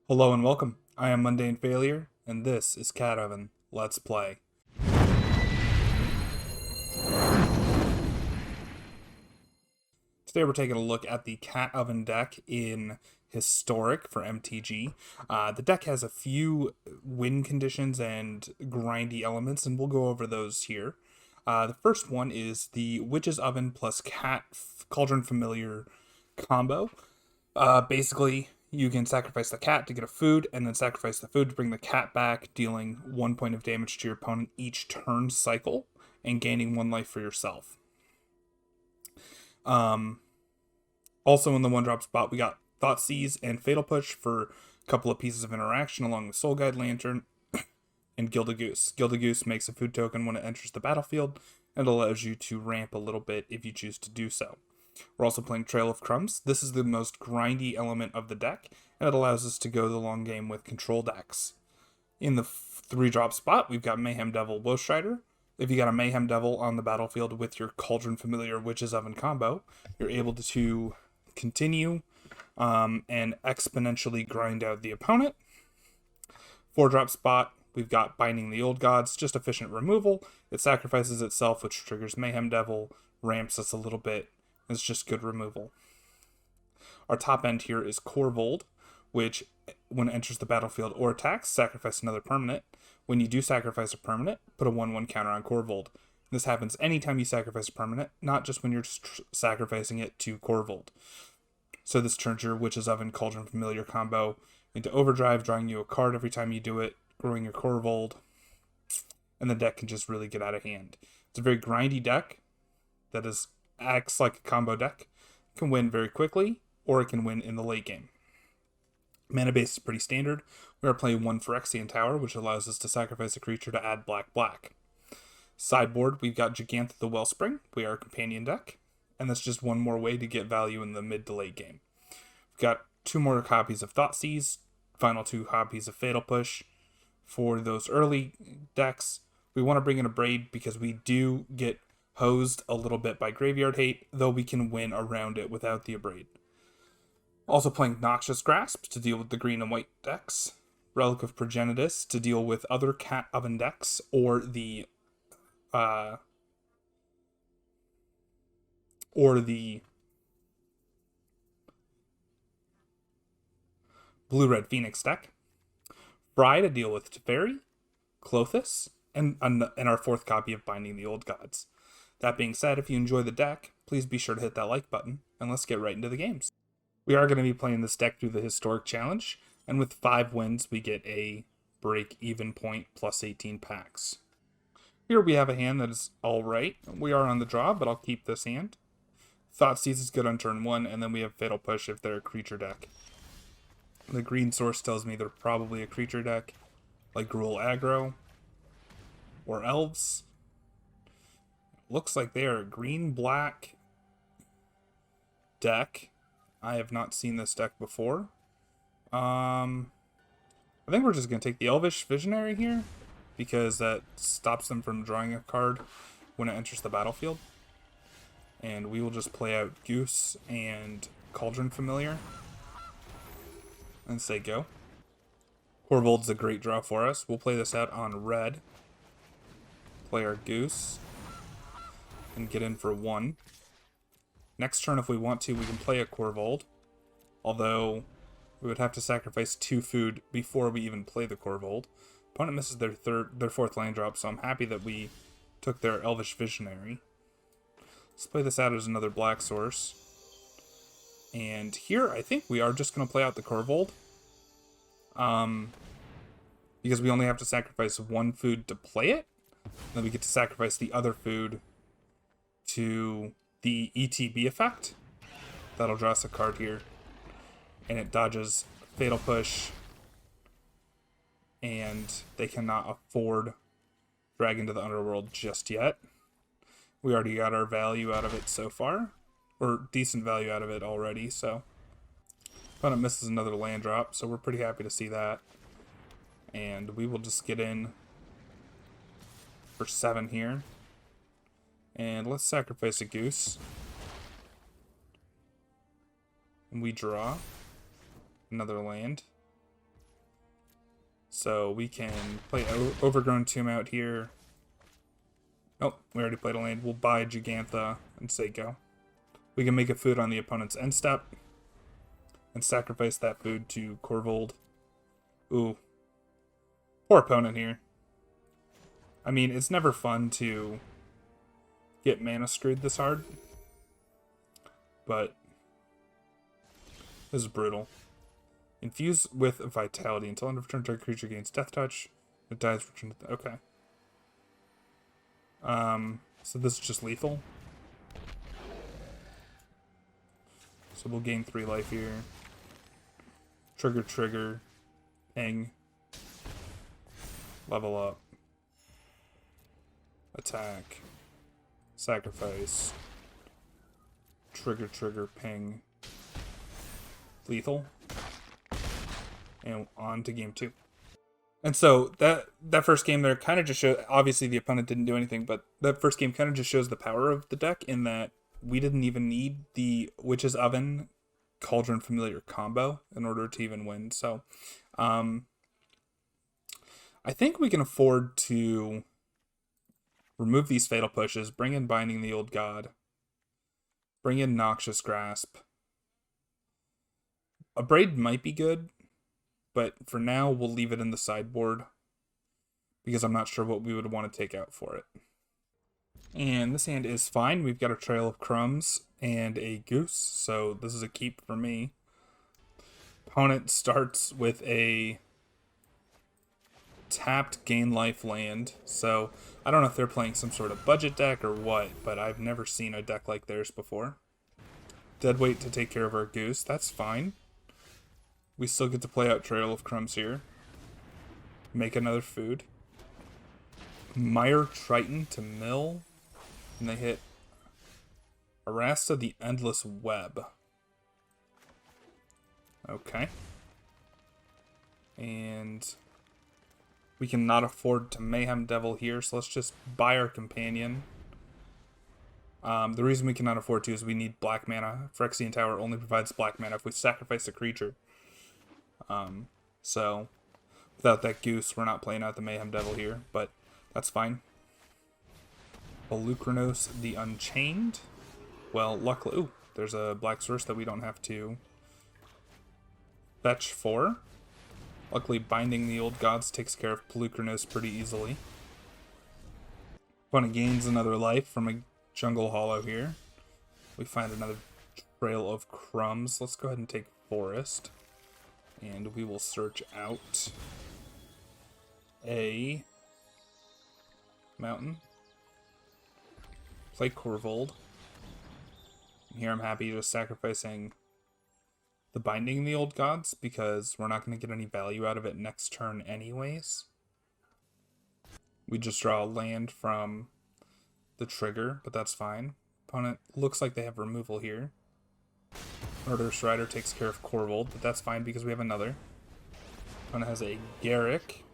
Hello and welcome. I am Mundane Failure, and this is Cat Oven. Let's play. Today we're taking a look at the Cat Oven deck in Historic for MTG. The deck has a few win conditions and grindy elements, and we'll go over those here. The first one is the Witch's Oven plus Cat Cauldron Familiar combo. Basically, you can sacrifice the cat to get a food, and then sacrifice the food to bring the cat back, dealing 1 point of damage to your opponent each turn cycle, and gaining 1 life for yourself. Also in the 1-drop spot, we got Thoughtseize and Fatal Push for a couple of pieces of interaction, along with Soul Guide Lantern and Gilded Goose. Gilded Goose makes a food token when it enters the battlefield, and allows you to ramp a little bit if you choose to do so. We're also playing Trail of Crumbs. This is the most grindy element of the deck, and it allows us to go the long game with control decks. In the 3-drop spot, we've got Mayhem Devil Ghostwriter. If you got a Mayhem Devil on the battlefield with your Cauldron Familiar Witch's Oven combo, you're able to continue and exponentially grind out the opponent. 4-drop spot, we've got Binding the Old Gods, just efficient removal. It sacrifices itself, which triggers Mayhem Devil, ramps us a little bit. It's just good removal. Our top end here is Corvold, which, when it enters the battlefield or attacks, sacrifice another permanent. When you do sacrifice a permanent, put a 1/1 counter on Corvold. This happens anytime you sacrifice a permanent, not just when you're sacrificing it to Corvold. So this turns your Witch's Oven Cauldron Familiar combo into overdrive, drawing you a card every time you do it, growing your Corvold, and the deck can just really get out of hand. It's a very grindy deck that acts like a combo deck. It can win very quickly, or it can win in the late game. Mana base is pretty standard. We are playing 1 Phyrexian Tower, which allows us to sacrifice a creature to add black. Sideboard, we've got Gigantha the Wellspring. We are a companion deck, and that's just one more way to get value in the mid to late game. We've got 2 more copies of Thoughtseize, final 2 copies of Fatal Push. For those early decks, we want to bring in a Braid because we do get hosed a little bit by Graveyard Hate, though we can win around it without the Abrade. Also playing Noxious Grasp to deal with the green and white decks, Relic of Progenitus to deal with other Cat Oven decks, or the Blue-Red Phoenix deck, Fry to deal with Teferi, Klothys, and our 4th copy of Binding the Old Gods. That being said, if you enjoy the deck, please be sure to hit that like button, and let's get right into the games. We are going to be playing this deck through the Historic Challenge, and with 5 wins, we get a break-even point plus 18 packs. Here we have a hand that is alright. We are on the draw, but I'll keep this hand. Thoughtseize is good on turn 1, and then we have Fatal Push if they're a creature deck. The green source tells me they're probably a creature deck, like Gruul Aggro, or Elves. Looks like they are a green-black deck. I have not seen this deck before. I think we're just going to take the Elvish Visionary here, because that stops them from drawing a card when it enters the battlefield. And we will just play out Goose and Cauldron Familiar and say go. Corvold's a great draw for us. We'll play this out on red. Play our Goose and get in for 1. Next turn, if we want to, we can play a Corvold, although we would have to sacrifice 2 food before we even play the Corvold. Opponent misses their 4th land drop, so I'm happy that we took their Elvish Visionary. Let's play this out as another black source. And here, I think we are just going to play out the Corvold, because we only have to sacrifice 1 food to play it. Then we get to sacrifice the other food to the ETB effect. That'll draw us a card here. And it dodges Fatal Push. And they cannot afford Dragon to the Underworld just yet. We already got our value out of it so far. Or decent value out of it already, so. Opponent misses another land drop, so we're pretty happy to see that. And we will just get in for 7 here. And let's sacrifice a Goose. And we draw another land. So we can play Overgrown Tomb out here. Oh, we already played a land. We'll buy Gigantha and say go. We can make a food on the opponent's end step and sacrifice that food to Korvold. Ooh. Poor opponent here. I mean, it's never fun to get mana screwed this hard, but this is brutal. Infuse with Vitality. Until end of turn, target creature gains Death Touch. It dies, return to okay. So this is just lethal. So we'll gain 3 life here. Trigger, ping. Level up. Attack. Sacrifice. Trigger, ping. Lethal. And on to game 2. And so that first game there kind of just showed, obviously the opponent didn't do anything, but that first game kind of just shows the power of the deck in that we didn't even need the Witch's Oven Cauldron Familiar combo in order to even win. So I think we can afford to remove these Fatal Pushes, bring in Binding the Old God, bring in Noxious Grasp. A Braid might be good, but for now we'll leave it in the sideboard because I'm not sure what we would want to take out for it. And this hand is fine. We've got a Trail of Crumbs and a Goose, so this is a keep for me. Opponent starts with a tapped gain life land, so I don't know if they're playing some sort of budget deck or what, but I've never seen a deck like theirs before. Deadweight to take care of our Goose, that's fine. We still get to play out Trail of Crumbs here. Make another food. Mire Triton to mill. And they hit Arasta the Endless Web. Okay. And we cannot afford to Mayhem Devil here, so let's just buy our companion. The reason we cannot afford to is we need black mana. Phyrexian Tower only provides black mana if we sacrifice a creature. So without that Goose, we're not playing out the Mayhem Devil here, but that's fine. Alukranos the Unchained. Well, luckily, ooh, there's a black source that we don't have to fetch for. Luckily, Binding the Old Gods takes care of Pelukranos pretty easily. Opponent gains another life from a Jungle Hollow here. We find another Trail of Crumbs. Let's go ahead and take Forest. And we will search out a mountain. Play Korvold. And here I'm happy just sacrificing the Binding the Old Gods because we're not going to get any value out of it next turn anyways. We just draw a land from the trigger, but that's fine. Opponent looks like they have removal here. Murderous Rider takes care of Korvold, but that's fine because we have another. Opponent has a Garrick.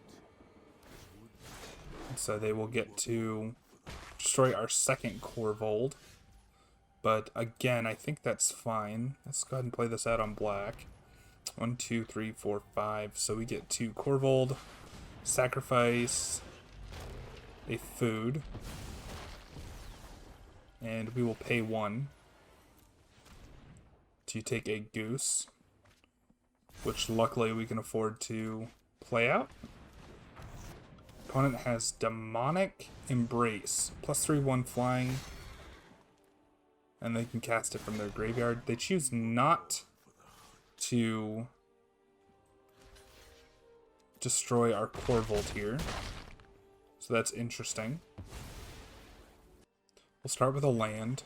So they will get to destroy our second Korvold. But again, I think that's fine. Let's go ahead and play this out on black. 1, 2, 3, 4, 5. So we get 2 Korvold. Sacrifice a food. And we will pay 1 to take a Goose, which luckily we can afford to play out. Opponent has Demonic Embrace, +3/+1 flying, and they can cast it from their graveyard. They choose not to destroy our Korvold here, so that's interesting. We'll start with a land.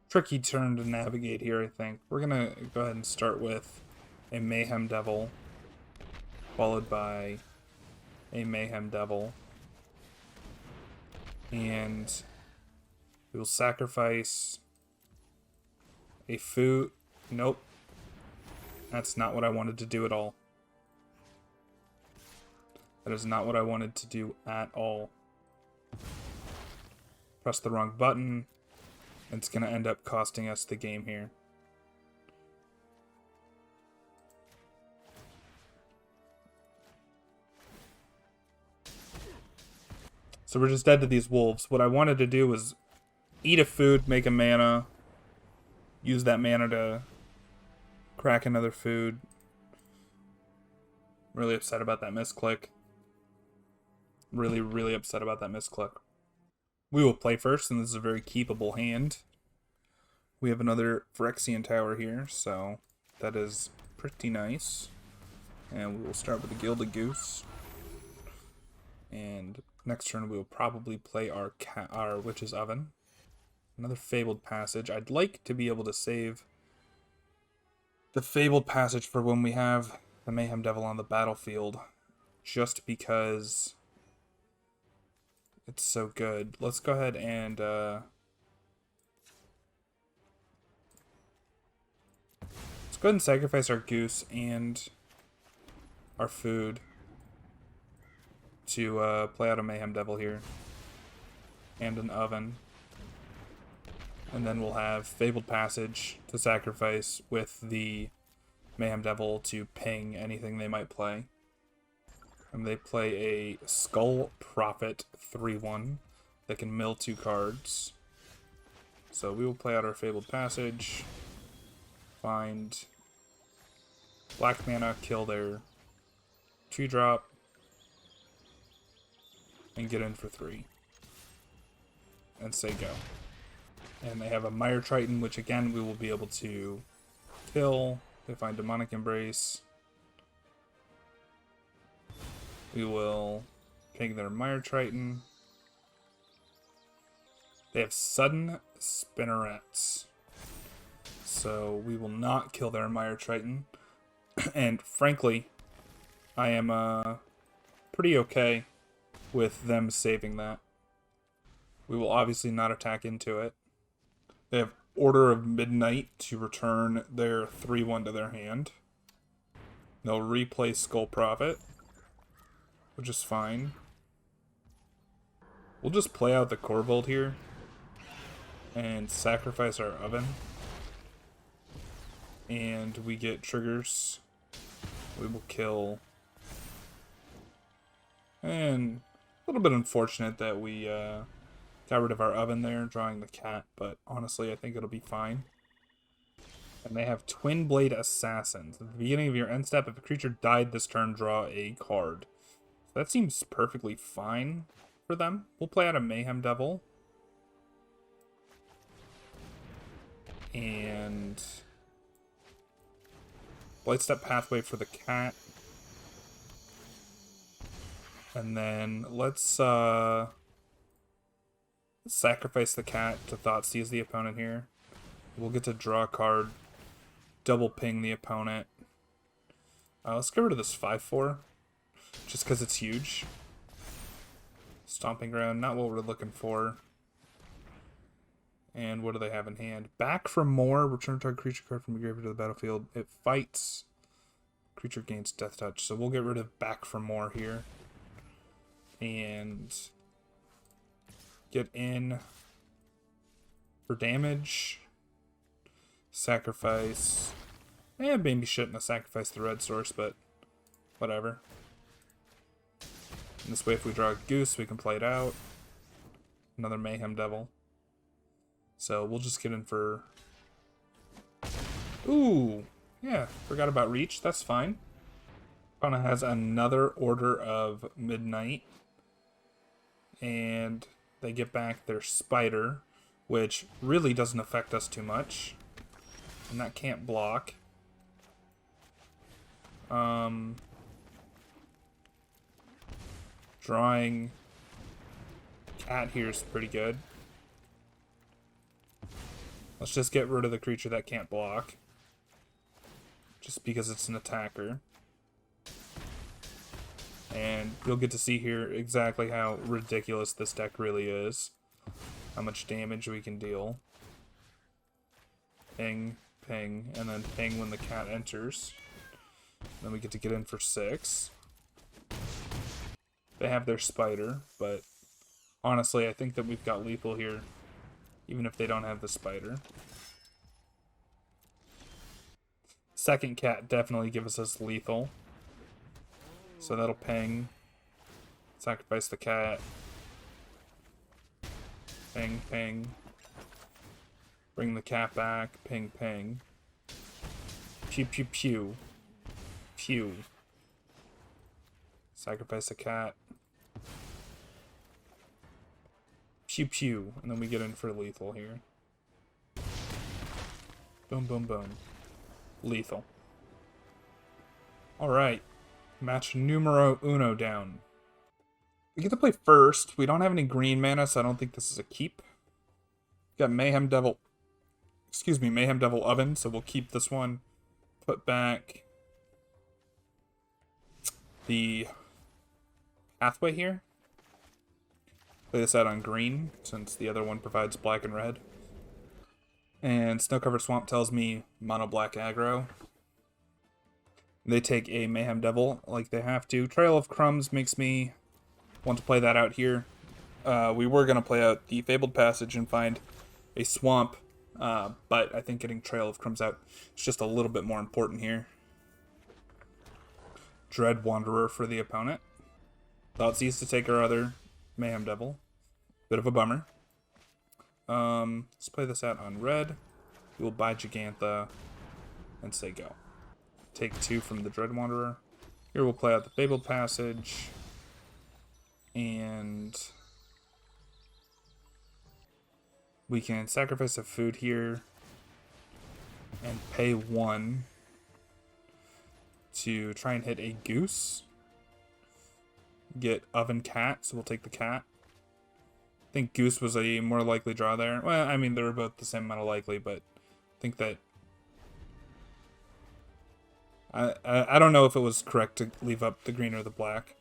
Tricky turn to navigate here, I think. We're going to go ahead and start with a Mayhem Devil, followed by a Mayhem Devil. And we will sacrifice a food. Nope. That's not what I wanted to do at all. That is not what I wanted to do at all. Press the wrong button. It's going to end up costing us the game here. So we're just dead to these wolves. What I wanted to do was eat a food, make a mana, use that mana to crack another food. Really upset about that misclick. Really, really upset about that misclick. We will play first, and this is a very keepable hand. We have another Phyrexian Tower here, so that is pretty nice. And we will start with the Gilded Goose. And next turn we will probably play our Witch's Oven. Another Fabled Passage. I'd like to be able to save the Fabled Passage for when we have the Mayhem Devil on the battlefield, just because it's so good. Let's go ahead and let's go ahead and sacrifice our goose and our food to play out a Mayhem Devil here. And an Oven. And then we'll have Fabled Passage to sacrifice with the Mayhem Devil to ping anything they might play. And they play a Skull Prophet 3/1 that can mill 2 cards. So we will play out our Fabled Passage, find black mana, kill their 2-drop, and get in for 3. And say go. And they have a Mire Triton, which again we will be able to kill. They find Demonic Embrace. We will ping their Mire Triton. They have Sudden Spinnerets. So we will not kill their Mire Triton. And frankly, I am pretty okay with them saving that. We will obviously not attack into it. They have Order of Midnight to return their 3/1 to their hand. They'll replay Skull Prophet, which is fine. We'll just play out the Corvold here and sacrifice our Oven. And we get triggers. We will kill. And a little bit unfortunate that we got rid of our Oven there, drawing the cat, but honestly, I think it'll be fine. And they have Twin Blade Assassins. At the beginning of your end step, if a creature died this turn, draw a card. So that seems perfectly fine for them. We'll play out a Mayhem Devil. And Blightstep Pathway for the cat. And then let's sacrifice the cat to Thoughtseize the opponent here. We'll get to draw a card, double ping the opponent. Let's get rid of this 5/4, just because it's huge. Stomping Ground, not what we're looking for. And what do they have in hand? Back for More, return target creature card from the graveyard to the battlefield. It fights. Creature gains Death Touch, so we'll get rid of Back for More here. And get in for damage, sacrifice, and maybe shouldn't have sacrificed the red source, but whatever. And this way, if we draw a goose, we can play it out. Another Mayhem Devil. So we'll just get in for... Ooh, yeah, forgot about Reach, that's fine. Opponent has another Order of Midnight. And they get back their Spider, which really doesn't affect us too much. And that can't block. Drawing cat here is pretty good. Let's just get rid of the creature that can't block. Just because it's an attacker. And you'll get to see here exactly how ridiculous this deck really is. How much damage we can deal. Ping, ping, and then ping when the cat enters. Then we get to get in for 6. They have their Spider, but honestly, I think that we've got lethal here, even if they don't have the Spider. Second cat definitely gives us lethal. So that'll ping. Sacrifice the cat. Ping, ping. Bring the cat back. Ping, ping. Pew, pew, pew. Pew. Sacrifice a cat. Pew, pew. And then we get in for lethal here. Boom, boom, boom. Lethal. Alright. Match numero uno down. We get to play first. We don't have any green mana, so I don't think this is a keep. Got Mayhem Devil. Excuse me, Mayhem Devil Oven, so we'll keep this one. Put back the pathway here. Play this out on green, since the other one provides black and red. And Snow-Covered Swamp tells me mono black aggro. They take a Mayhem Devil like they have to. Trail of Crumbs makes me want to play that out here. We were going to play out the Fabled Passage and find a swamp, but I think getting Trail of Crumbs out is just a little bit more important here. Dread Wanderer for the opponent. Thoughtseize to take our other Mayhem Devil. Bit of a bummer. Let's play this out on red. We will buy Gigantha and say go. Take 2 from the Dread Wanderer. Here we'll play out the Fabled Passage. And we can sacrifice a food here and pay 1 to try and hit a goose. Get Oven Cat, so we'll take the cat. I think goose was a more likely draw there. Well, I mean, they were both the same amount of likely, but I think that I don't know if it was correct to leave up the green or the black.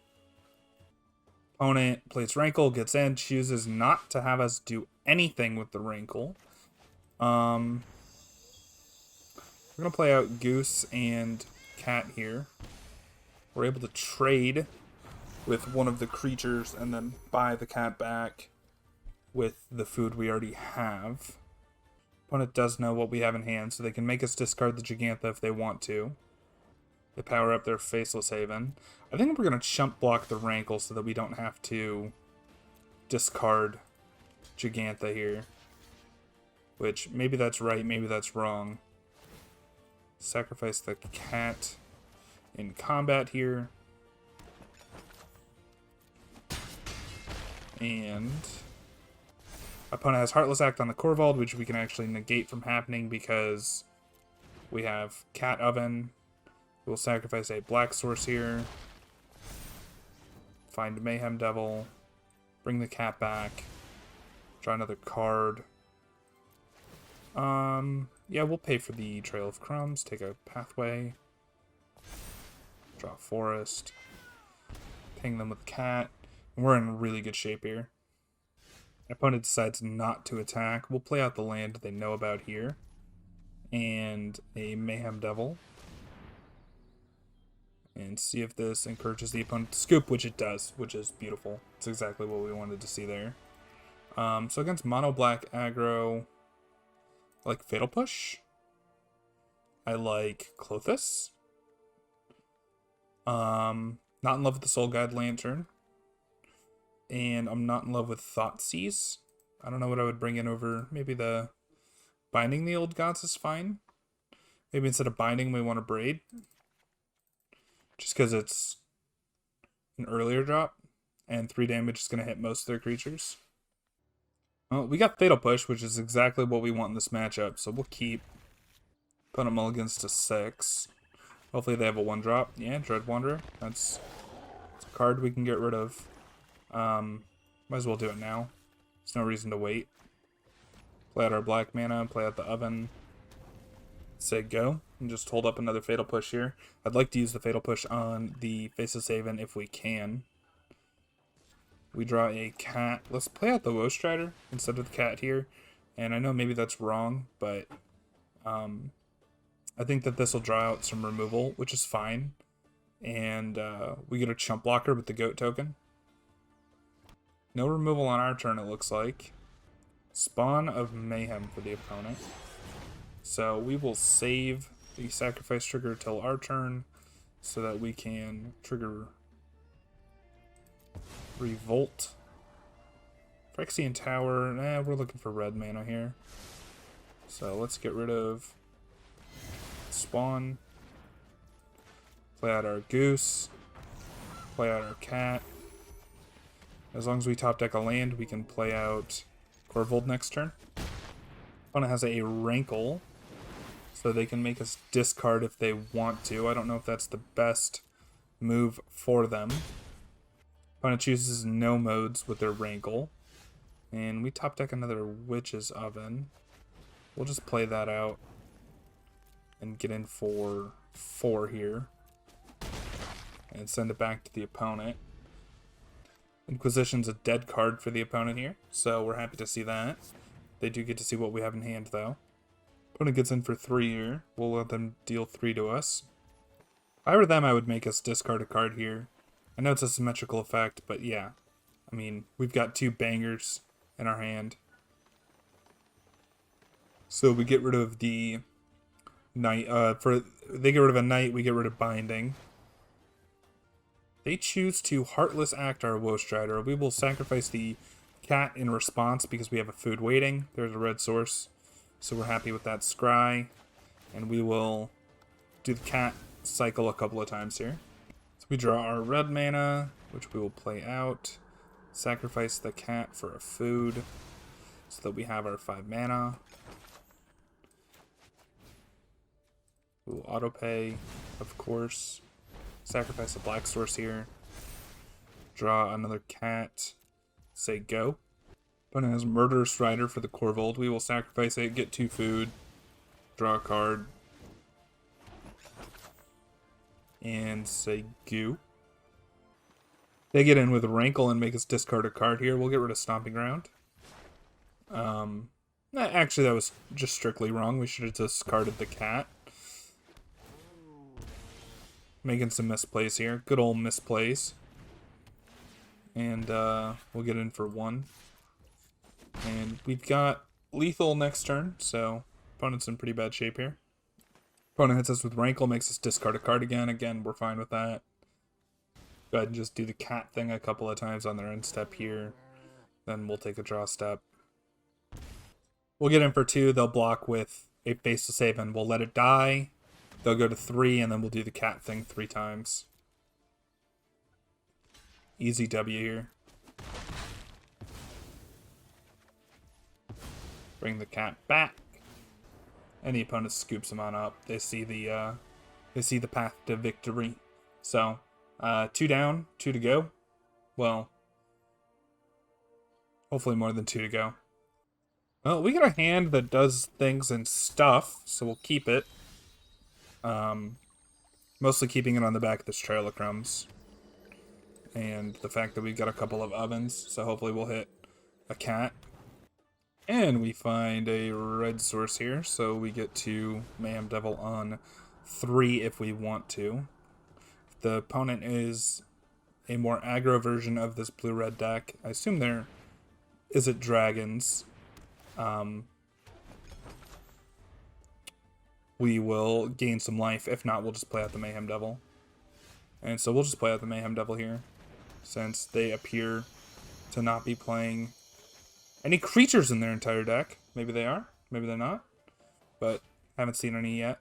Opponent plays Rankle, gets in, chooses not to have us do anything with the Rankle. We're going to play out Goose and Cat here. We're able to trade with one of the creatures and then buy the cat back with the food we already have. Opponent does know what we have in hand, so they can make us discard the Gigantha if they want to. They power up their Faceless Haven. I think we're going to chump block the Rankle so that we don't have to discard Gigantha here. Which, maybe that's right, maybe that's wrong. Sacrifice the cat in combat here. And opponent has Heartless Act on the Corvold, which we can actually negate from happening because we have Cat Oven. We'll sacrifice a black source here. Find Mayhem Devil. Bring the cat back. Draw another card. Yeah, we'll pay for the Trail of Crumbs. Take a pathway. Draw a forest. Ping them with cat. We're in really good shape here. Opponent decides not to attack. We'll play out the land they know about here. And a Mayhem Devil. And see if this encourages the opponent to scoop, which it does, which is beautiful. It's exactly what we wanted to see there. So against mono black aggro, I like Fatal Push. I like Klothys. Not in love with the Soul Guide Lantern. And I'm not in love with Thoughtseize. I don't know what I would bring in over. Maybe the Binding the Old Gods is fine. Maybe instead of Binding, we want to Braid. Just because it's an earlier drop, and 3 damage is going to hit most of their creatures. Well, we got Fatal Push, which is exactly what we want in this matchup, so we'll keep. Put a mulligans to 6. Hopefully they have a 1-drop. Yeah, Dread Wanderer. That's a card we can get rid of. Might as well do it now. There's no reason to wait. Play out our black mana, play out the Oven. Say go, and just hold up another Fatal Push here. I'd like to use the Fatal Push on the Faceless Haven if we can. We draw a cat. Let's play out the Woe Strider instead of the cat here. And I know maybe that's wrong, but I think that this will draw out some removal, which is fine. And we get a Chump Blocker with the Goat token. No removal on our turn, it looks like. Spawn of Mayhem for the opponent. So we will save the sacrifice trigger till our turn so that we can trigger Revolt Phyrexian Tower, we're looking for red mana here. So let's get rid of Spawn. Play out our Goose. Play out our Cat. As long as we top deck a land, we can play out Corvold next turn. Opponent has a Rankle, so they can make us discard if they want to. I don't know if that's the best move for them. Opponent chooses no modes with their Rankle. And we top deck another Witch's Oven. We'll just play that out and get in for 4 here. And send it back to the opponent. Inquisition's a dead card for the opponent here, so we're happy to see that. They do get to see what we have in hand, though. Opponent gets in for 3 here. We'll let them deal 3 to us. If I were them, I would make us discard a card here. I know it's a symmetrical effect, but yeah. I mean, we've got 2 bangers in our hand. So we get rid of the Knight. They get rid of a Knight, we get rid of Binding. They choose to Heartless Act our Woe Strider. We will sacrifice the Cat in response because we have a food waiting. There's a red source. So we're happy with that scry. And we will do the Cat cycle a couple of times here. So we draw our red mana, which we will play out. Sacrifice the Cat for a food so that we have our 5 mana. We'll autopay, of course. Sacrifice a black source here. Draw another Cat. Say go. Opponent has Murderous Rider for the Corvold. We will sacrifice it, get 2 food. Draw a card. And say goo. They get in with Rankle and make us discard a card here. We'll get rid of Stomping Ground. Actually, that was just strictly wrong. We should have discarded the Cat. Making some misplays here. Good old misplays. And we'll get in for 1. And we've got lethal next turn, so opponent's in pretty bad shape here. Opponent hits us with Rankle, makes us discard a card again. Again, we're fine with that. Go ahead and just do the Cat thing a couple of times on their end step here. Then we'll take a draw step. We'll get in for 2. They'll block with a face to save, and we'll let it die. They'll go to 3, and then we'll do the Cat thing 3 times. Easy W here. Bring the Cat back. And the opponent scoops them on up. They see the path to victory. So, 2 down, 2 to go. Well, hopefully more than 2 to go. Well, we got a hand that does things and stuff, so we'll keep it. Mostly keeping it on the back of this Trail of Crumbs. And the fact that we've got a couple of ovens, so hopefully we'll hit a Cat. And we find a red source here, so we get to Mayhem Devil on 3 if we want to. If the opponent is a more aggro version of this blue-red deck, I assume there is it dragons. We will gain some life. If not, we'll just play out the Mayhem Devil. And so we'll just play out the Mayhem Devil here, since they appear to not be playing any creatures in their entire deck. Maybe they are, maybe they're not, but haven't seen any yet.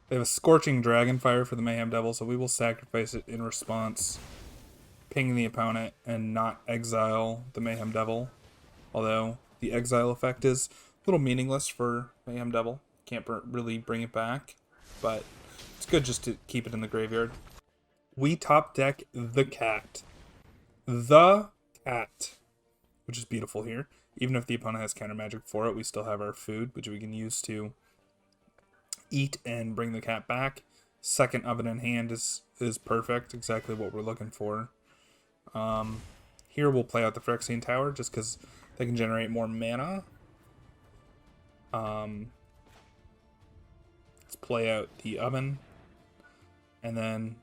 They have a Scorching Dragonfire for the Mayhem Devil, so we will sacrifice it in response, ping the opponent, and not exile the Mayhem Devil. Although the exile effect is a little meaningless for Mayhem Devil. Can't really bring it back, but it's good just to keep it in the graveyard. We top deck the Cat. The Cat. Which is beautiful here. Even if the opponent has counter magic for it, we still have our food, which we can use to eat and bring the Cat back. Second oven in hand is perfect. Exactly what we're looking for. Here we'll play out the Phyrexian Tower just because they can generate more mana. Let's play out the oven. And then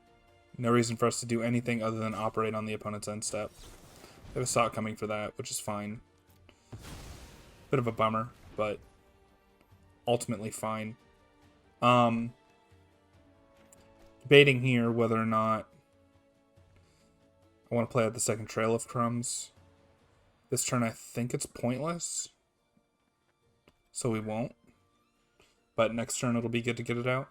no reason for us to do anything other than operate on the opponent's end step. They have a Saw coming for that, which is fine. Bit of a bummer, but ultimately fine. Debating here whether or not I want to play out the second Trail of Crumbs. This turn I think it's pointless, so we won't. But next turn it'll be good to get it out.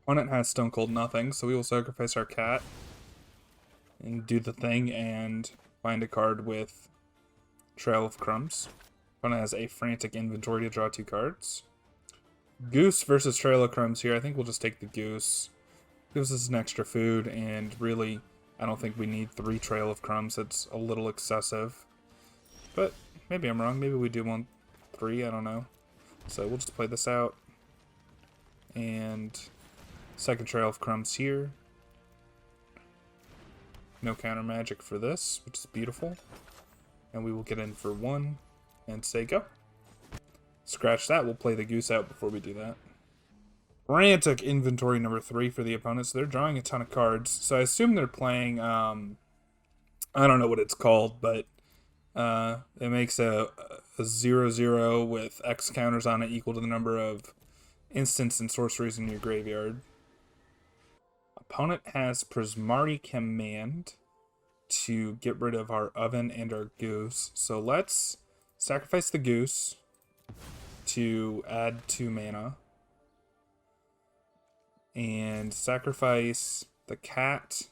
Opponent has Stone Cold nothing, so we will sacrifice our cat and do the thing and find a card with Trail of Crumbs. Opponent has a Frantic Inventory to draw 2 cards. Goose versus Trail of Crumbs here. I think we'll just take the Goose. Gives us an extra food, and really, I don't think we need 3 Trail of Crumbs. It's a little excessive. But maybe I'm wrong. Maybe we do want 3. I don't know. So we'll just play this out. And second Trail of Crumbs here. No counter magic for this, which is beautiful. And we will get in for 1 and say go. Scratch that. We'll play the Goose out before we do that. Frantic Inventory number 3 for the opponents. They're drawing a ton of cards. So I assume they're playing, I don't know what it's called, but it makes a 0/0 with X counters on it equal to the number of instants and sorceries in your graveyard. Opponent has Prismari Command to get rid of our Oven and our Goose. So let's sacrifice the Goose to add 2 mana. And sacrifice the cat.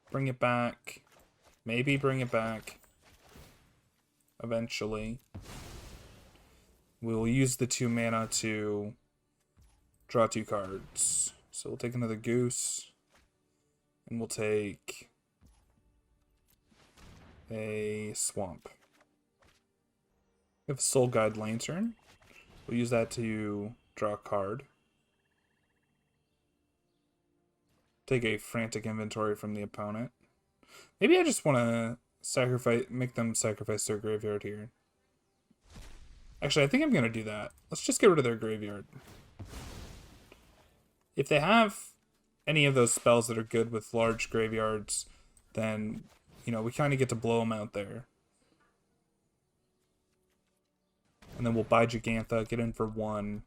Bring it back. Maybe bring it back. Eventually. We'll use the 2 mana to draw 2 cards. So we'll take another Goose. And we'll take a Swamp. We have a Soul Guide Lantern. We'll use that to draw a card. Take a Frantic Inventory from the opponent. Maybe I just want to make them sacrifice their graveyard here. Actually, I think I'm going to do that. Let's just get rid of their graveyard. If they have any of those spells that are good with large graveyards, then, you know, we kind of get to blow them out there. And then we'll buy Gigantha, get in for 1.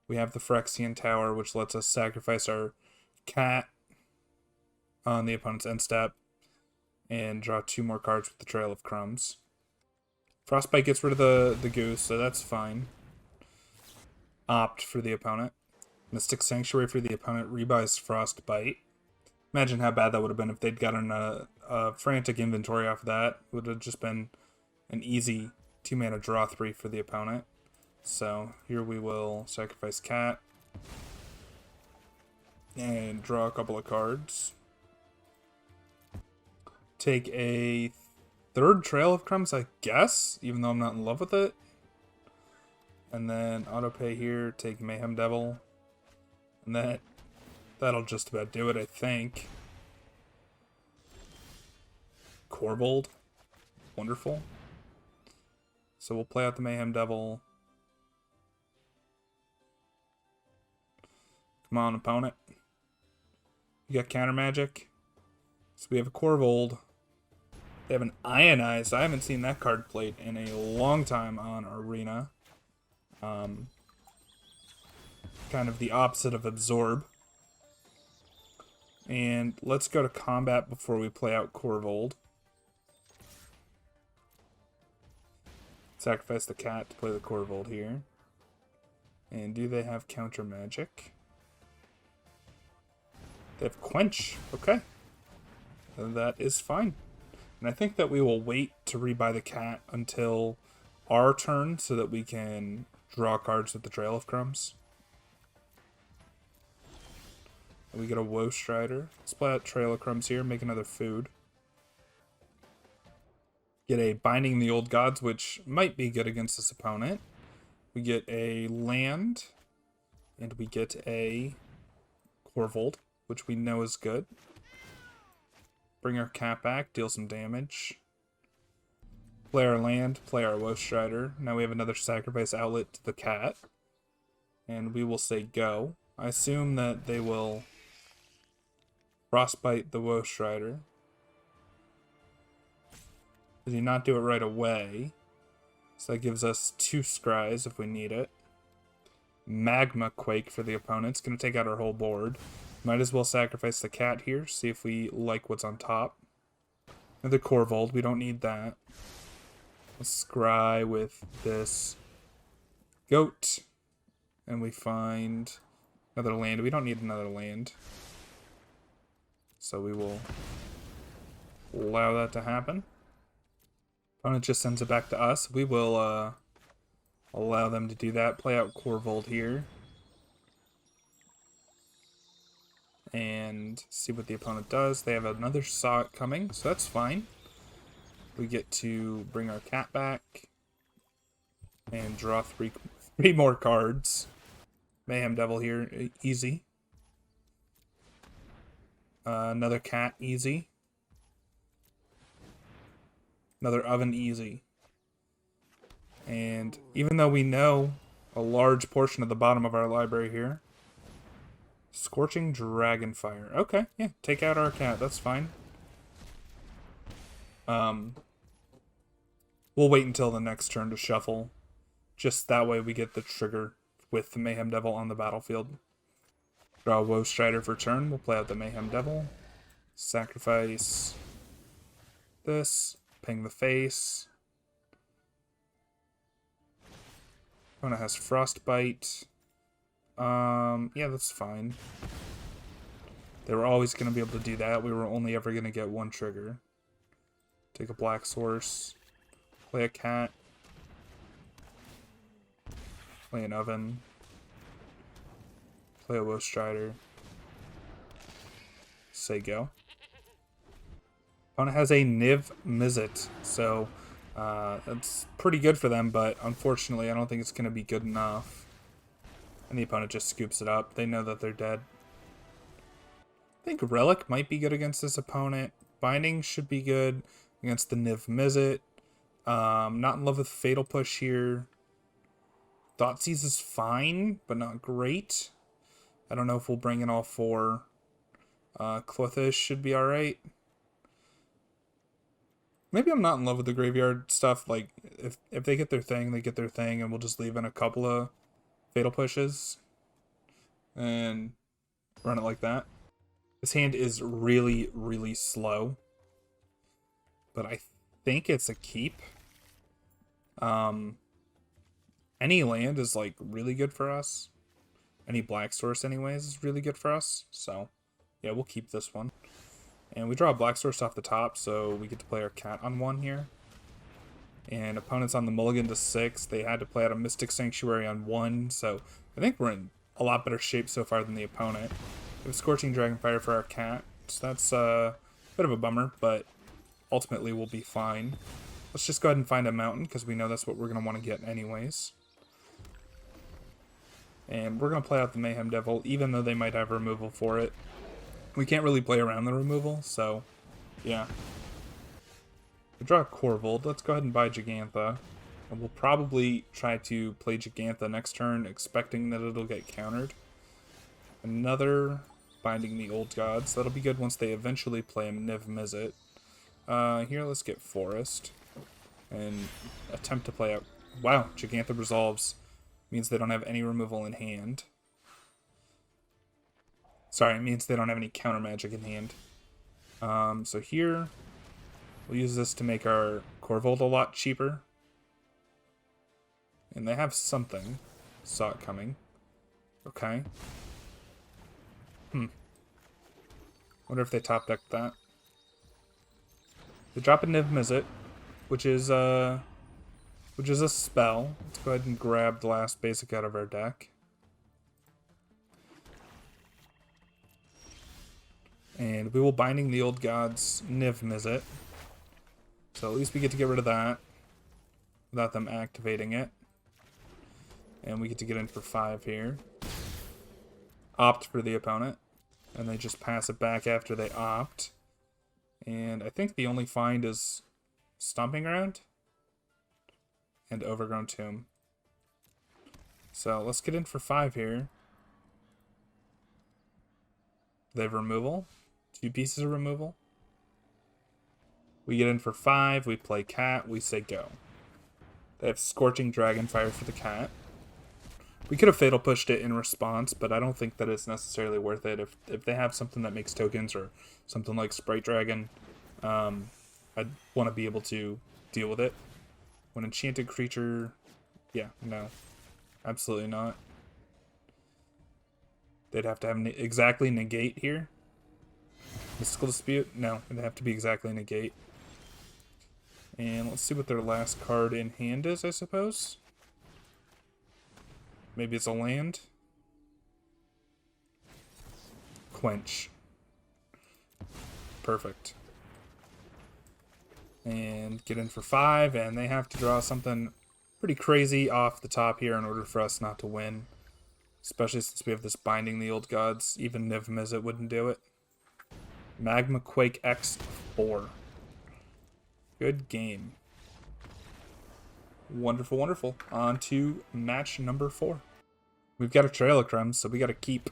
We have the Phyrexian Tower, which lets us sacrifice our cat on the opponent's end step and draw 2 more cards with the Trail of Crumbs. Frostbite gets rid of the Goose, so that's fine. Opt for the opponent. Mystic Sanctuary for the opponent, rebuys Frostbite. Imagine how bad that would have been if they'd gotten a Frantic Inventory off of that. It would have just been an easy 2 mana draw 3 for the opponent. So here we will sacrifice cat and draw a couple of cards. Take a 3rd Trail of Crumbs, I guess, even though I'm not in love with it. And then autopay here, take Mayhem Devil. And that'll just about do it, I think. Corvold. Wonderful. So we'll play out the Mayhem Devil. Come on, opponent. You got counter magic. So we have a Corvold. They have an Ionized. I haven't seen that card played in a long time on Arena. Kind of the opposite of Absorb. And let's go to combat before we play out Corvold. Sacrifice the cat to play the Corvold here. And do they have counter magic? They have Quench. Okay. That is fine. And I think that we will wait to rebuy the cat until our turn so that we can draw cards with the Trail of Crumbs. And we get a Woe Strider. Let's play out Trail of Crumbs here, make another food. Get a Binding the Old Gods, which might be good against this opponent. We get a land, and we get a Corvold, which we know is good. Bring our cat back, deal some damage. Play our land, play our Woe Strider. Now we have another sacrifice outlet to the cat. And we will say go. I assume that they will Frostbite the Woe Strider. Does he not do it right away? So that gives us 2 scries if we need it. Magma Quake for the opponent. It's going to take out our whole board. Might as well sacrifice the cat here, see if we like what's on top. And the Corvold, we don't need that. Let's scry with this goat. And we find another land. We don't need another land. So we will allow that to happen. Opponent just sends it back to us. We will allow them to do that. Play out Corvold here. And see what the opponent does. They have another Saw coming, so that's fine. We get to bring our cat back. And draw three more cards. Mayhem Devil here, easy. Another cat, easy. Another oven, easy. And even though we know a large portion of the bottom of our library here, Scorching Dragonfire. Okay, yeah, take out our cat, that's fine. We'll wait until the next turn to shuffle. Just that way we get the trigger with the Mayhem Devil on the battlefield. Draw a Woe Strider for turn. We'll play out the Mayhem Devil. Sacrifice this. Ping the face. Opponent has Frostbite. Yeah, that's fine. They were always going to be able to do that. We were only ever going to get one trigger. Take a Black Source. Play a cat. Play an oven. Play a Woe Strider. Say go. Opponent has a Niv Mizzet, so that's pretty good for them, but unfortunately I don't think it's going to be good enough. And the opponent just scoops it up. They know that they're dead. I think Relic might be good against this opponent. Binding should be good against the Niv Mizzet. Not in love with Fatal Push here. Thoughtseize is fine, but not great. I don't know if we'll bring in all four. Clothish should be alright. Maybe I'm not in love with the graveyard stuff. Like, if they get their thing, they get their thing, and we'll just leave in a couple of Fatal Pushes. And run it like that. This hand is really, really slow. But I think it's a keep. Any land is, like, really good for us. Any Black Source, anyways, is really good for us. So, yeah, we'll keep this one. And we draw a Black Source off the top, so we get to play our cat on one here. And opponents on the mulligan to 6. They had to play out a Mystic Sanctuary on 1, so I think we're in a lot better shape so far than the opponent. We have Scorching Dragonfire for our cat, so that's a bit of a bummer, but ultimately we'll be fine. Let's just go ahead and find a mountain, because we know that's what we're going to want to get anyways. And we're going to play out the Mayhem Devil, even though they might have removal for it. We can't really play around the removal, so yeah. We draw a Corvold. Let's go ahead and buy Gigantha. And we'll probably try to play Gigantha next turn, expecting that it'll get countered. Another Binding the Old Gods. That'll be good once they eventually play a Niv Mizzet. Here, let's get Forest. And attempt to play out... Wow, Gigantha resolves. Means they don't have any removal in hand. Sorry, it means they don't have any counter magic in hand. So here, we'll use this to make our Corvold a lot cheaper. And they have something. Saw it coming. Okay. Wonder if they top decked that. They drop a Niv Mizzet, which is a spell. Let's go ahead and grab the last basic out of our deck. And we will Binding the Old Gods Niv Mizzet. So at least we get to get rid of that without them activating it. And we get to get in for 5 here. Opt for the opponent. And they just pass it back after they opt. And I think the only find is Stomping Ground and Overgrown Tomb. So let's get in for 5 here. They have removal. 2 pieces of removal. We get in for 5. We play cat. We say go. They have Scorching Dragonfire for the cat. We could have Fatal Pushed it in response, but I don't think that it's necessarily worth it. If they have something that makes tokens or something like Sprite Dragon, I'd want to be able to deal with it. When enchanted creature... Yeah, no. Absolutely not. They'd have to have exactly negate here. Mystical Dispute? No, it'd have to be exactly negate. And let's see what their last card in hand is, I suppose. Maybe it's a land. Quench. Perfect. And get in for 5, and they have to draw something pretty crazy off the top here in order for us not to win. Especially since we have this Binding the Old Gods. Even Niv Mizzet wouldn't do it. Magma Quake X4. Good game. Wonderful, wonderful. On to match number 4. We've got a Trail of Crumbs, so we got to keep.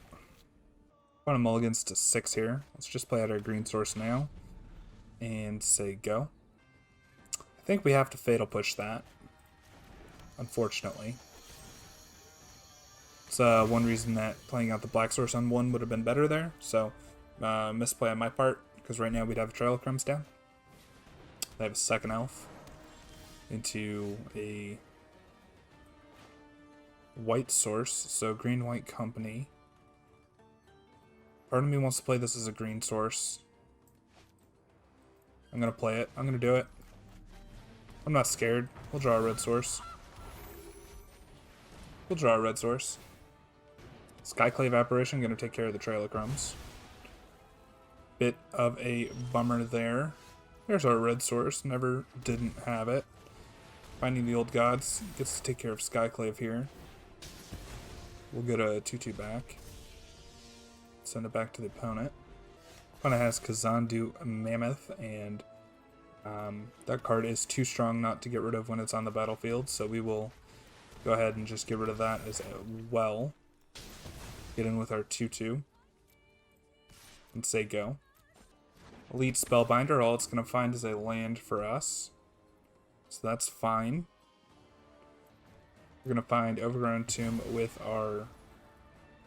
On a mulligans to 6 here. Let's just play out our green source now. And say go. I think we have to Fatal Push that. Unfortunately. It's one reason that playing out the black source on 1 would have been better there. So, misplay on my part, because right now we'd have a Trail of Crumbs down. They have a second elf into a white source, so green-white company. Part of me wants to play this as a green source. I'm going to play it. I'm going to do it. I'm not scared. We'll draw a red source. We'll draw a red source. Skyclave Apparition, going to take care of the Trail of Crumbs. Bit of a bummer there. There's our red source. Never didn't have it. Finding the Old Gods. Gets to take care of Skyclave here. We'll get a 2-2 back. Send it back to the opponent. Opponent has Kazandu Mammoth, and that card is too strong not to get rid of when it's on the battlefield, so we will go ahead and just get rid of that as well. Get in with our 2-2. And say go. Elite Spellbinder, all it's going to find is a land for us. So that's fine. We're going to find Overgrown Tomb with our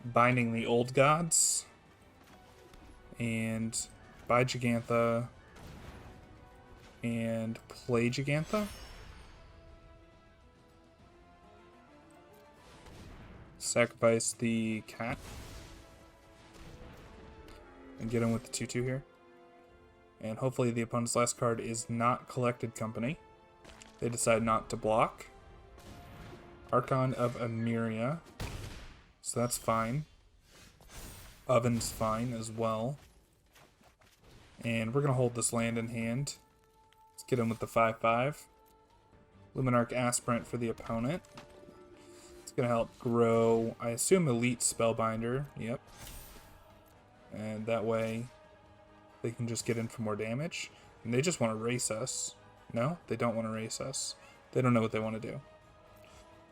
Binding the Old Gods. And buy Gigantha. And play Gigantha. Sacrifice the cat. And get in with the 2-2 here. And hopefully the opponent's last card is not Collected Company. They decide not to block. Archon of Emeria. So that's fine. Oven's fine as well. And we're going to hold this land in hand. Let's get in with the 5-5. Luminarch Aspirant for the opponent. It's going to help grow, I assume, Elite Spellbinder. Yep. And that way they can just get in for more damage. And they just want to race us. No, they don't want to race us. They don't know what they want to do.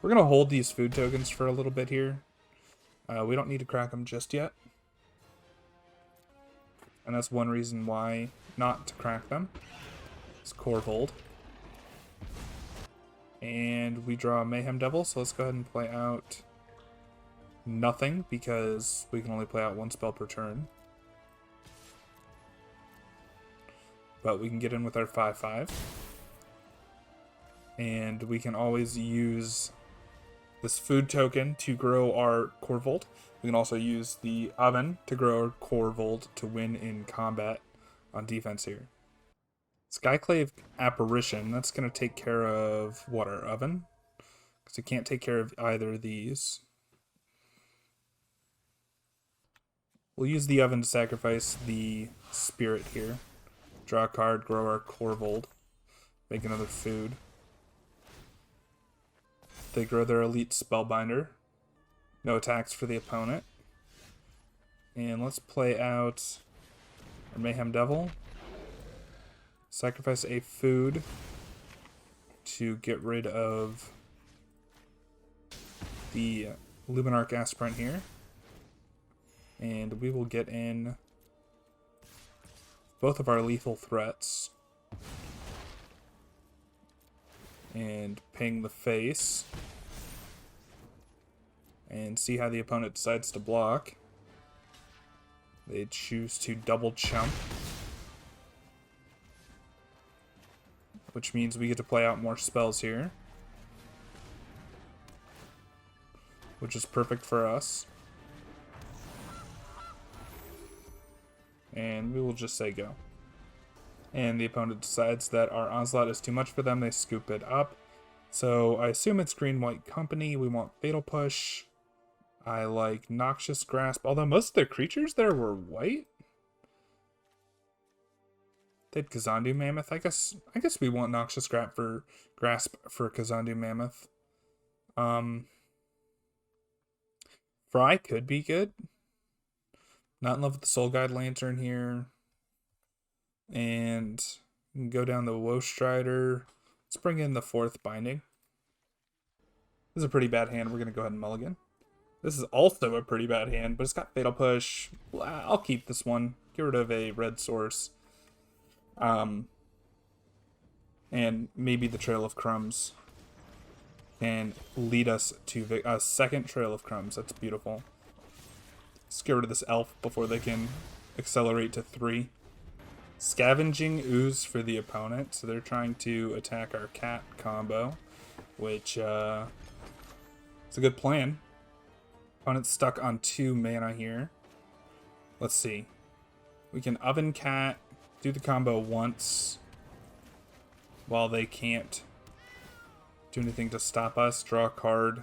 We're going to hold these food tokens for a little bit here. We don't need to crack them just yet. And that's one reason why not to crack them. It's Corvold. And we draw Mayhem Devil, so let's go ahead and play out nothing, because we can only play out 1 spell per turn. But we can get in with our 5-5. And we can always use this food token to grow our Corvold. We can also use the Oven to grow our Corvold to win in combat on defense here. Skyclave Apparition, that's going to take care of what, our Oven? Because it can't take care of either of these. We'll use the Oven to sacrifice the Spirit here. Draw a card, grow our Corvold. Make another food. They grow their Elite Spellbinder. No attacks for the opponent. And let's play out our Mayhem Devil. Sacrifice a food to get rid of the Luminarch Aspirant here. And we will get in both of our lethal threats. And ping the face. and see how the opponent decides to block. They choose to double chump, which means we get to play out more spells here, which is perfect for us. And we will just say go. And the opponent decides that our Onslaught is too much for them. They scoop it up. So I assume it's green-white company. We want Fatal Push. I like Noxious Grasp, although most of their creatures there were white. They had Kazandu Mammoth. I guess we want Noxious Grasp for Kazandu Mammoth. Fry could be good. Not in love with the Soul Guide Lantern here. And we can go down the Woe Strider. Let's bring in the 4th Binding. This is a pretty bad hand. We're going to go ahead and mulligan. This is also a pretty bad hand, but it's got Fatal Push. I'll keep this one. Get rid of a red source. And maybe the Trail of Crumbs can lead us to a second Trail of Crumbs. That's beautiful. Let's get rid of this elf before they can accelerate to 3. Scavenging Ooze for the opponent, so they're trying to attack our cat combo, which it's a good plan. Opponent's stuck on 2 mana here. Let's see. We can Oven Cat, do the combo once while they can't do anything to stop us. Draw a card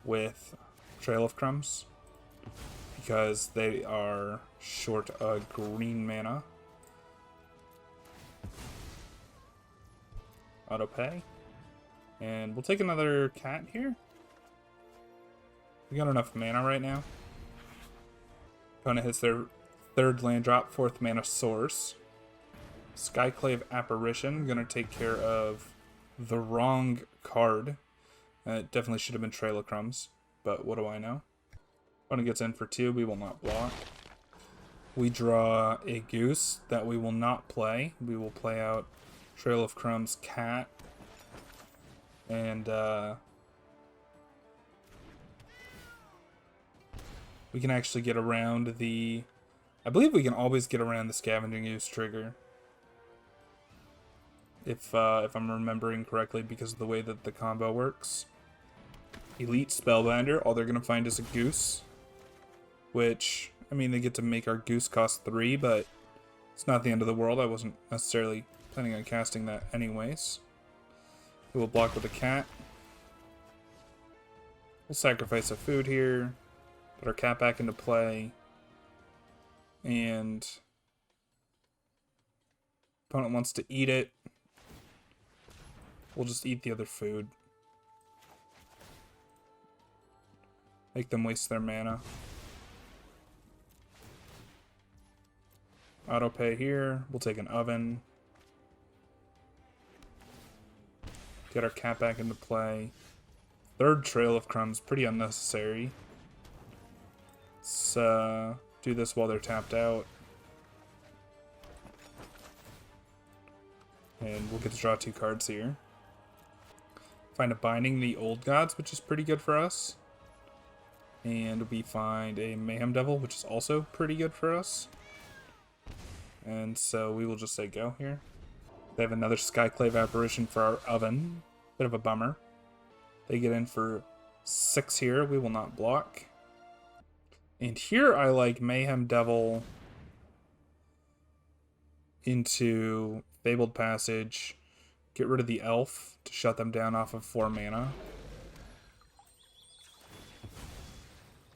with Trail of Crumbs because they are short a green mana. Auto pay. And we'll take another cat here. We got enough mana right now. Opponent hits their 3rd land drop, 4th mana source. Skyclave Apparition, gonna take care of the wrong card. It definitely should have been Trail of Crumbs, but what do I know? Opponent gets in for 2, we will not block. We draw a Goose that we will not play. We will play out Trail of Crumbs Cat. And we can actually get around the... I believe we can always get around the Scavenging Ooze trigger. If I'm remembering correctly, because of the way that the combo works. Elite Spellbinder, all they're going to find is a Goose. Which, I mean, they get to make our Goose cost 3, but it's not the end of the world. I wasn't necessarily planning on casting that anyways. We will block with a cat. We'll sacrifice a food here. Put our cat back into play. And opponent wants to eat it. We'll just eat the other food. Make them waste their mana. Auto pay here. We'll take an oven. Get our cat back into play. 3rd Trail of Crumbs, pretty unnecessary. Let's do this while they're tapped out. And we'll get to draw 2 cards here. Find a Binding the Old Gods, which is pretty good for us. And we find a Mayhem Devil, which is also pretty good for us. And so we will just say go here. They have another Skyclave Apparition for our oven. Bit of a bummer. They get in for 6 here. We will not block. And here I like Mayhem Devil into Fabled Passage. Get rid of the elf to shut them down off of 4 mana.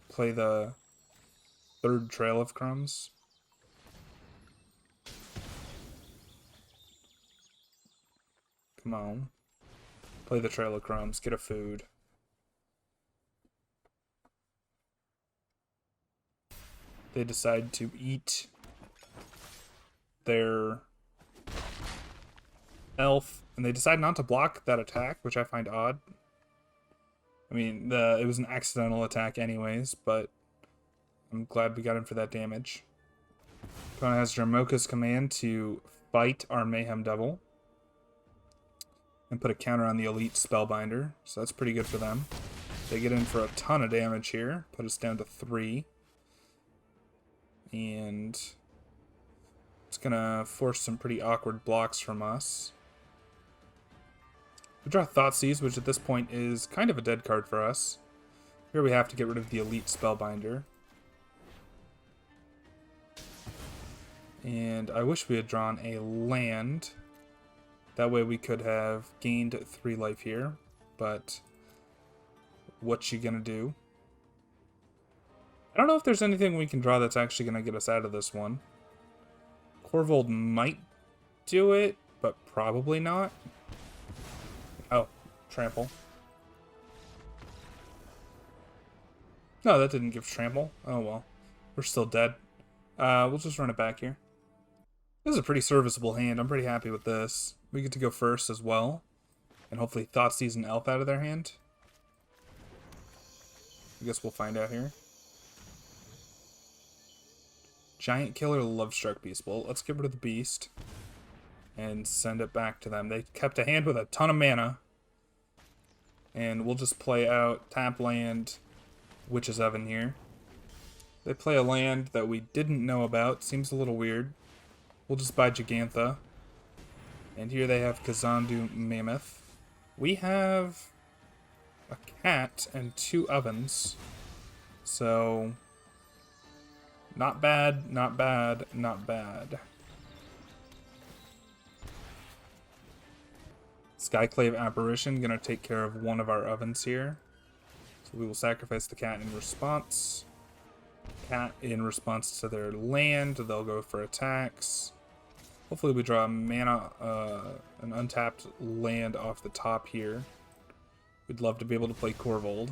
Play the 3rd Trail of Crumbs. Come on. Play the Trail of Crumbs. Get a food. They decide to eat their elf, and they decide not to block that attack, which I find odd. I mean, it was an accidental attack anyways, but I'm glad we got in for that damage. Opponent has Jarmoka's command to fight our Mayhem Devil and put a counter on the Elite Spellbinder, so that's pretty good for them. They get in for a ton of damage here. Put us down to 3. And it's going to force some pretty awkward blocks from us. We draw Thoughtseize, which at this point is kind of a dead card for us. Here we have to get rid of the Elite Spellbinder. And I wish we had drawn a land. That way we could have gained 3 life here. But what's she gonna do? I don't know if there's anything we can draw that's actually gonna get us out of this one. Corvold might do it, but probably not. Oh, trample. No, that didn't give trample. Oh well. We're still dead. We'll just run it back here. This is a pretty serviceable hand. I'm pretty happy with this. We get to go first as well. And hopefully Thoughtseize an elf out of their hand. I guess we'll find out here. Giant Killer, Lovestruck Beast. Well, let's get rid of the beast. And send it back to them. They kept a hand with a ton of mana. And we'll just play out tap land, Witch's Oven here. They play a land that we didn't know about. Seems a little weird. We'll just buy Gigantha. And here they have Kazandu Mammoth. We have a cat and 2 ovens. So, not bad, not bad, not bad. Skyclave Apparition gonna take care of one of our ovens here. So we will sacrifice the cat in response. Cat in response to their land. They'll go for attacks. Hopefully we draw a mana, an untapped land off the top here. We'd love to be able to play Corvold.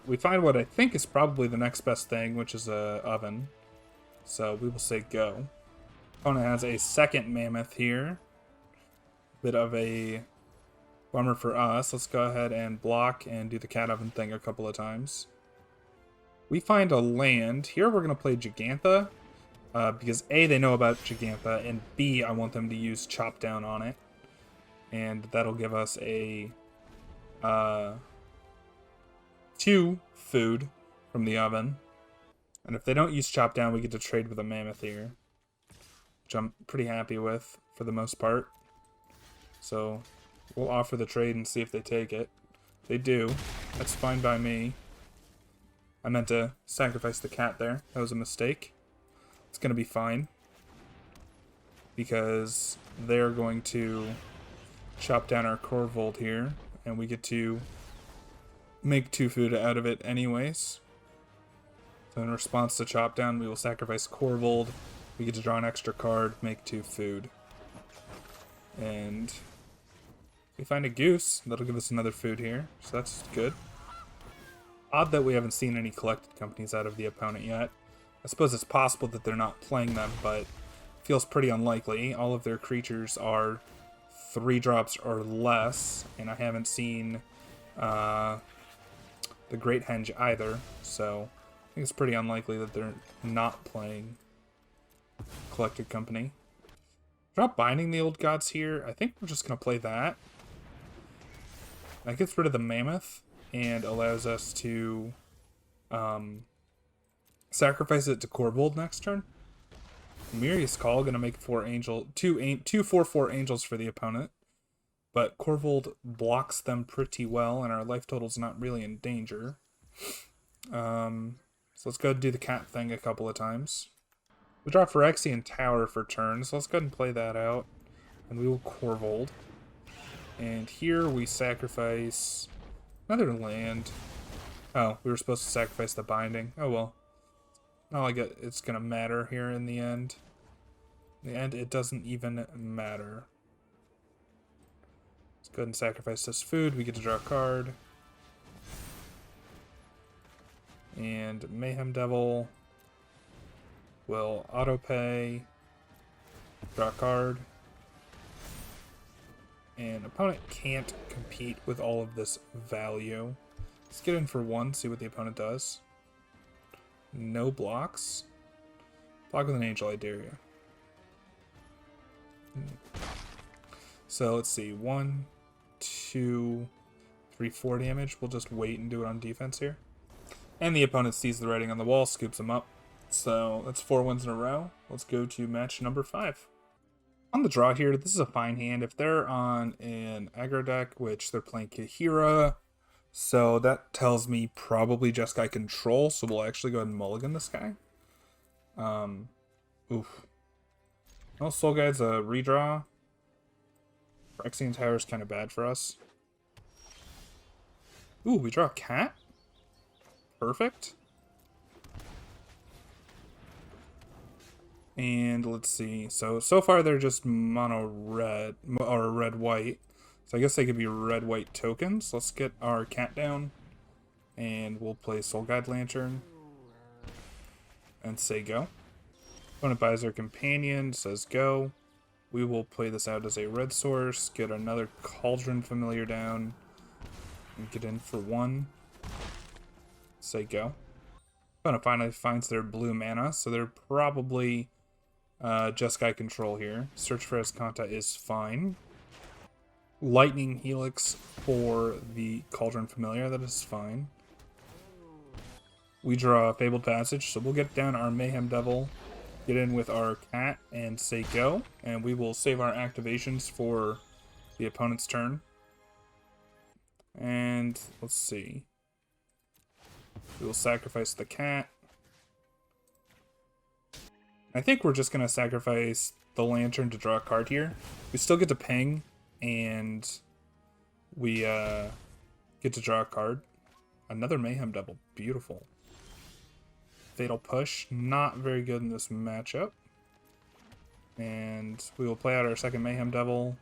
We find what I think is probably the next best thing, which is a oven. So we will say go. Opponent has a second mammoth here. Bit of a bummer for us. Let's go ahead and block and do the cat oven thing a couple of times. We find a land. Here we're going to play Gigantha. Because A, they know about Gigantha, and B, I want them to use Chop Down on it. And that'll give us a 2 food from the oven. And if they don't use Chop Down, we get to trade with a mammoth here. Which I'm pretty happy with, for the most part. So, we'll offer the trade and see if they take it. If they do, that's fine by me. I meant to sacrifice the cat there. That was a mistake. It's going to be fine. Because they're going to chop down our Corvold here. And we get to make 2 food out of it anyways. So in response to chop down, we will sacrifice Corvold. We get to draw an extra card, make 2 food. And we find a goose. That'll give us another food here. So that's good. Odd that we haven't seen any collected companies out of the opponent yet. I suppose it's possible that they're not playing them, but feels pretty unlikely. All of their creatures are 3 drops or less, and I haven't seen the Great Henge either, so I think it's pretty unlikely that they're not playing collected company. Drop Binding the Old Gods here. I think we're just going to play that. That gets rid of the Mammoth and allows us to sacrifice it to Corvold next turn. Mirius Call going to make 2 4/4 angels for the opponent. But Corvold blocks them pretty well, and our life total's not really in danger. So let's go ahead and do the cat thing a couple of times. We draw Phyrexian Tower for turn, so let's go ahead and play that out. And we will Corvold. And here we sacrifice another land. Oh, we were supposed to sacrifice the binding. Oh well. Not like it's going to matter here in the end. In the end, it doesn't even matter. Let's go ahead and sacrifice this food. We get to draw a card. And Mayhem Devil will auto-pay. Draw a card. And opponent can't compete with all of this value. Let's get in for 1, see what the opponent does. No blocks. Block with an Angel, I dare you. So let's see. 1, 2, 3-4 damage. We'll just wait and do it on defense here. And the opponent sees the writing on the wall, scoops him up. So that's 4 wins in a row. Let's go to match number 5. On the draw here, this is a fine hand. If they're on an aggro deck, which they're playing Kahira, so that tells me probably Jeskai Control, so we'll actually go ahead and mulligan this guy. Oof. Well, Soul Guide's a redraw. Phyrexian Tower is kind of bad for us. Ooh, we draw a cat? Perfect. And let's see. So far they're just mono red or red white. So I guess they could be red white tokens. Let's get our cat down. And we'll play Soul Guide Lantern. And say go. Opponent buys their companion, says go. We will play this out as a red source. Get another Cauldron Familiar down. And get in for 1. Say go. Opponent finally finds their blue mana, so they're probably Jeskai Control here. Search for Escanta is fine. Lightning Helix for the Cauldron Familiar, that is fine. We draw a Fabled Passage, so we'll get down our Mayhem Devil, get in with our cat, and say go. And we will save our activations for the opponent's turn. And let's see. We will sacrifice the cat. I think we're just going to sacrifice the lantern to draw a card here. We still get to ping, and we get to draw a card. Another Mayhem Devil. Beautiful. Fatal Push. Not very good in this matchup. And we will play out our second Mayhem Devil.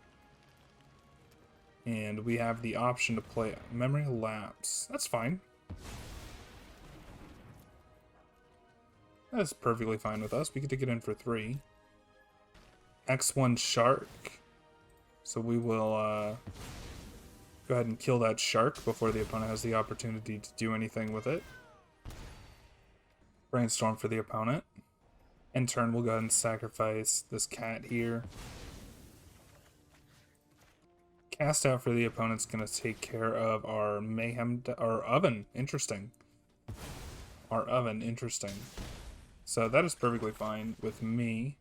And we have the option to play Memory Lapse. That's fine. That's perfectly fine with us. We get to get in for 3. X1 Shark. So we will go ahead and kill that shark before the opponent has the opportunity to do anything with it. Brainstorm for the opponent. In turn, we'll go ahead and sacrifice this cat here. Cast out for the opponent's going to take care of our our oven. Interesting. Our oven. Interesting. So that is perfectly fine with me.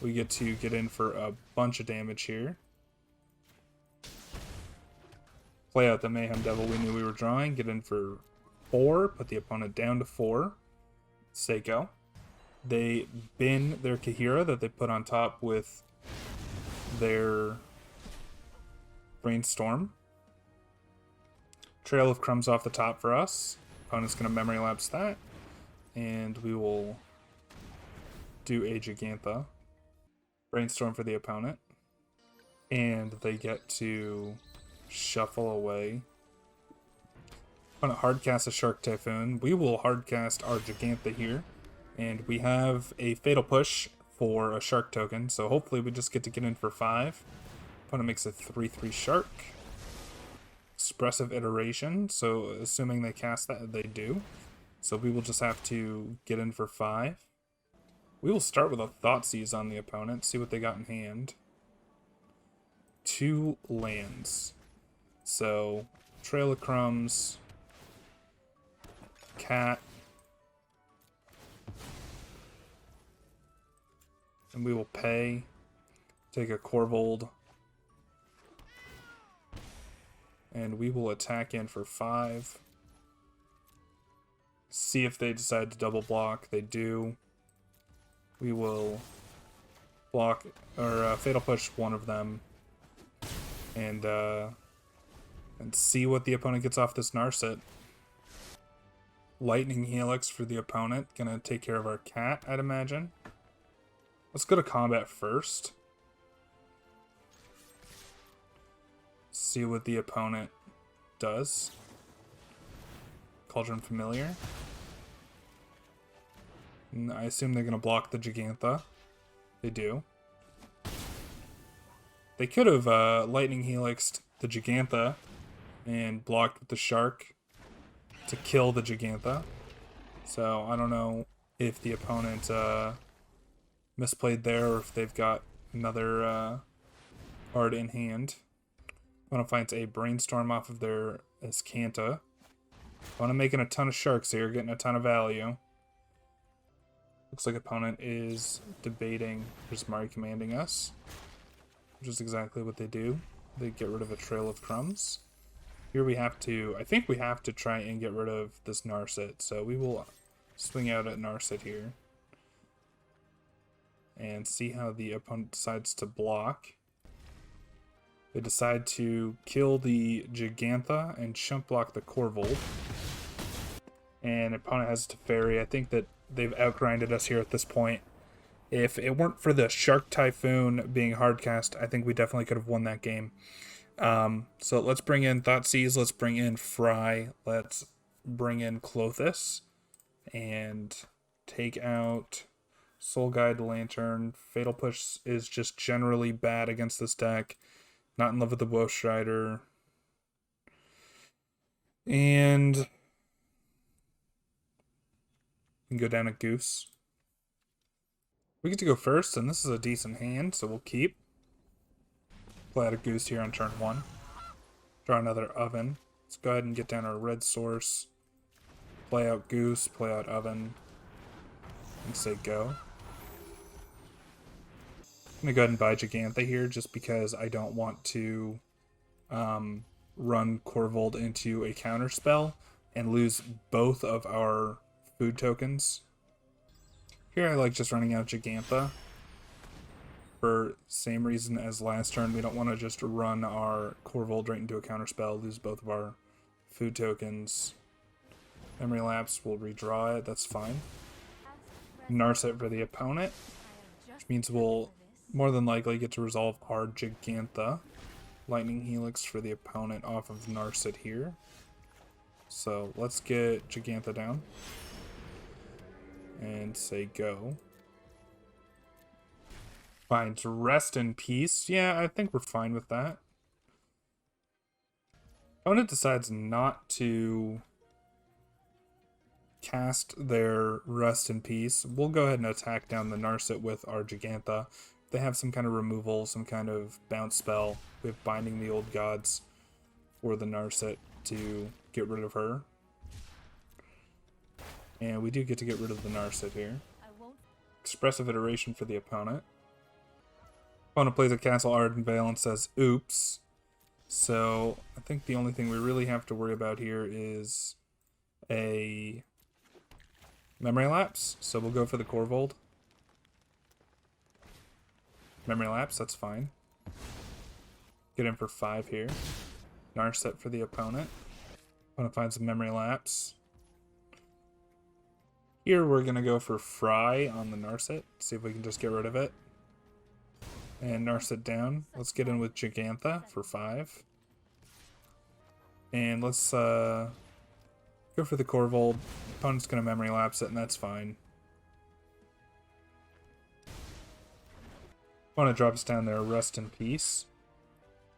We get to get in for a bunch of damage here. Play out the Mayhem Devil we knew we were drawing. Get in for 4. Put the opponent down to 4. Say go. They bin their Kahira that they put on top with their Brainstorm. Trail of Crumbs off the top for us. Opponent's going to Memory Lapse that. And we will do a Gigantha. Brainstorm for the opponent. And they get to shuffle away. Opponent hardcast a Shark Typhoon. We will hardcast our Gigantha here. And we have a Fatal Push for a Shark token. So hopefully we just get to get in for 5. Opponent makes a 3/3 Shark. Expressive Iteration. So assuming they cast that, they do. So we will just have to get in for 5. We will start with a Thoughtseize on the opponent, see what they got in hand. 2 lands. So, Trail of Crumbs, Cat, and we will pay, take a Corvold, and we will attack in for 5. See if they decide to double block. They do. We will block or Fatal Push one of them, and see what the opponent gets off this Narset. Lightning Helix for the opponent. Gonna take care of our cat, I'd imagine. Let's go to combat first. See what the opponent does. Cauldron Familiar. I assume they're going to block the Gigantha. They do. They could have Lightning Helixed the Gigantha and blocked with the Shark to kill the Gigantha. So I don't know if the opponent misplayed there or if they've got another card in hand. Opponent finds a Brainstorm off of their Escanta. Opponent making a ton of sharks here, getting a ton of value. Looks like opponent is debating Prismari commanding us, which is exactly what they do. They get rid of a Trail of Crumbs. Here we have to, I think we have to try and get rid of this Narset, so we will swing out at Narset here. And see how the opponent decides to block. They decide to kill the Gigantha and chump block the Corvold. And opponent has to Teferi. I think that they've outgrinded us here at this point. If it weren't for the Shark Typhoon being hardcast, I think we definitely could have won that game. So let's bring in Thoughtseize, let's bring in Fry, let's bring in Clothis, and take out Soul Guide Lantern. Fatal Push is just generally bad against this deck. Not in love with the Woe Strider. And we can go down a Goose. We get to go first, and this is a decent hand, so we'll keep. Play out a Goose here on turn 1. Draw another Oven. Let's go ahead and get down our red source. Play out Goose, play out Oven, and say go. I'm going to go ahead and buy Gigantha here just because I don't want to run Corvold into a counterspell and lose both of our food tokens. Here I like just running out Gigantha for same reason as last turn. We don't want to just run our Corvold right into a counterspell, lose both of our food tokens. Memory Lapse, we'll redraw it, that's fine. Narset for the opponent, which means we'll more than likely get to resolve our Gigantha. Lightning Helix for the opponent off of Narset here. So let's get Gigantha down. And say go. Finds Rest in Peace. Yeah, I think we're fine with that. Opponent decides not to cast their Rest in Peace. We'll go ahead and attack down the Narset with our Gigantha. They have some kind of removal, some kind of bounce spell. We have Binding the Old Gods for the Narset to get rid of her. And we do get to get rid of the Narset here. Expressive Iteration for the opponent. Opponent plays a Castle Ardenvale and says, oops. So I think the only thing we really have to worry about here is a Memory Lapse. So we'll go for the Corvold. Memory Lapse, that's fine. Get in for 5 here. Narset for the opponent. Opponent finds a Memory Lapse. Here we're going to go for Fry on the Narset. See if we can just get rid of it. And Narset down. Let's get in with Gigantha for 5. And let's go for the Corvold. Opponent's going to Memory Lapse it, and that's fine. Opponent drops down there, Rest in Peace.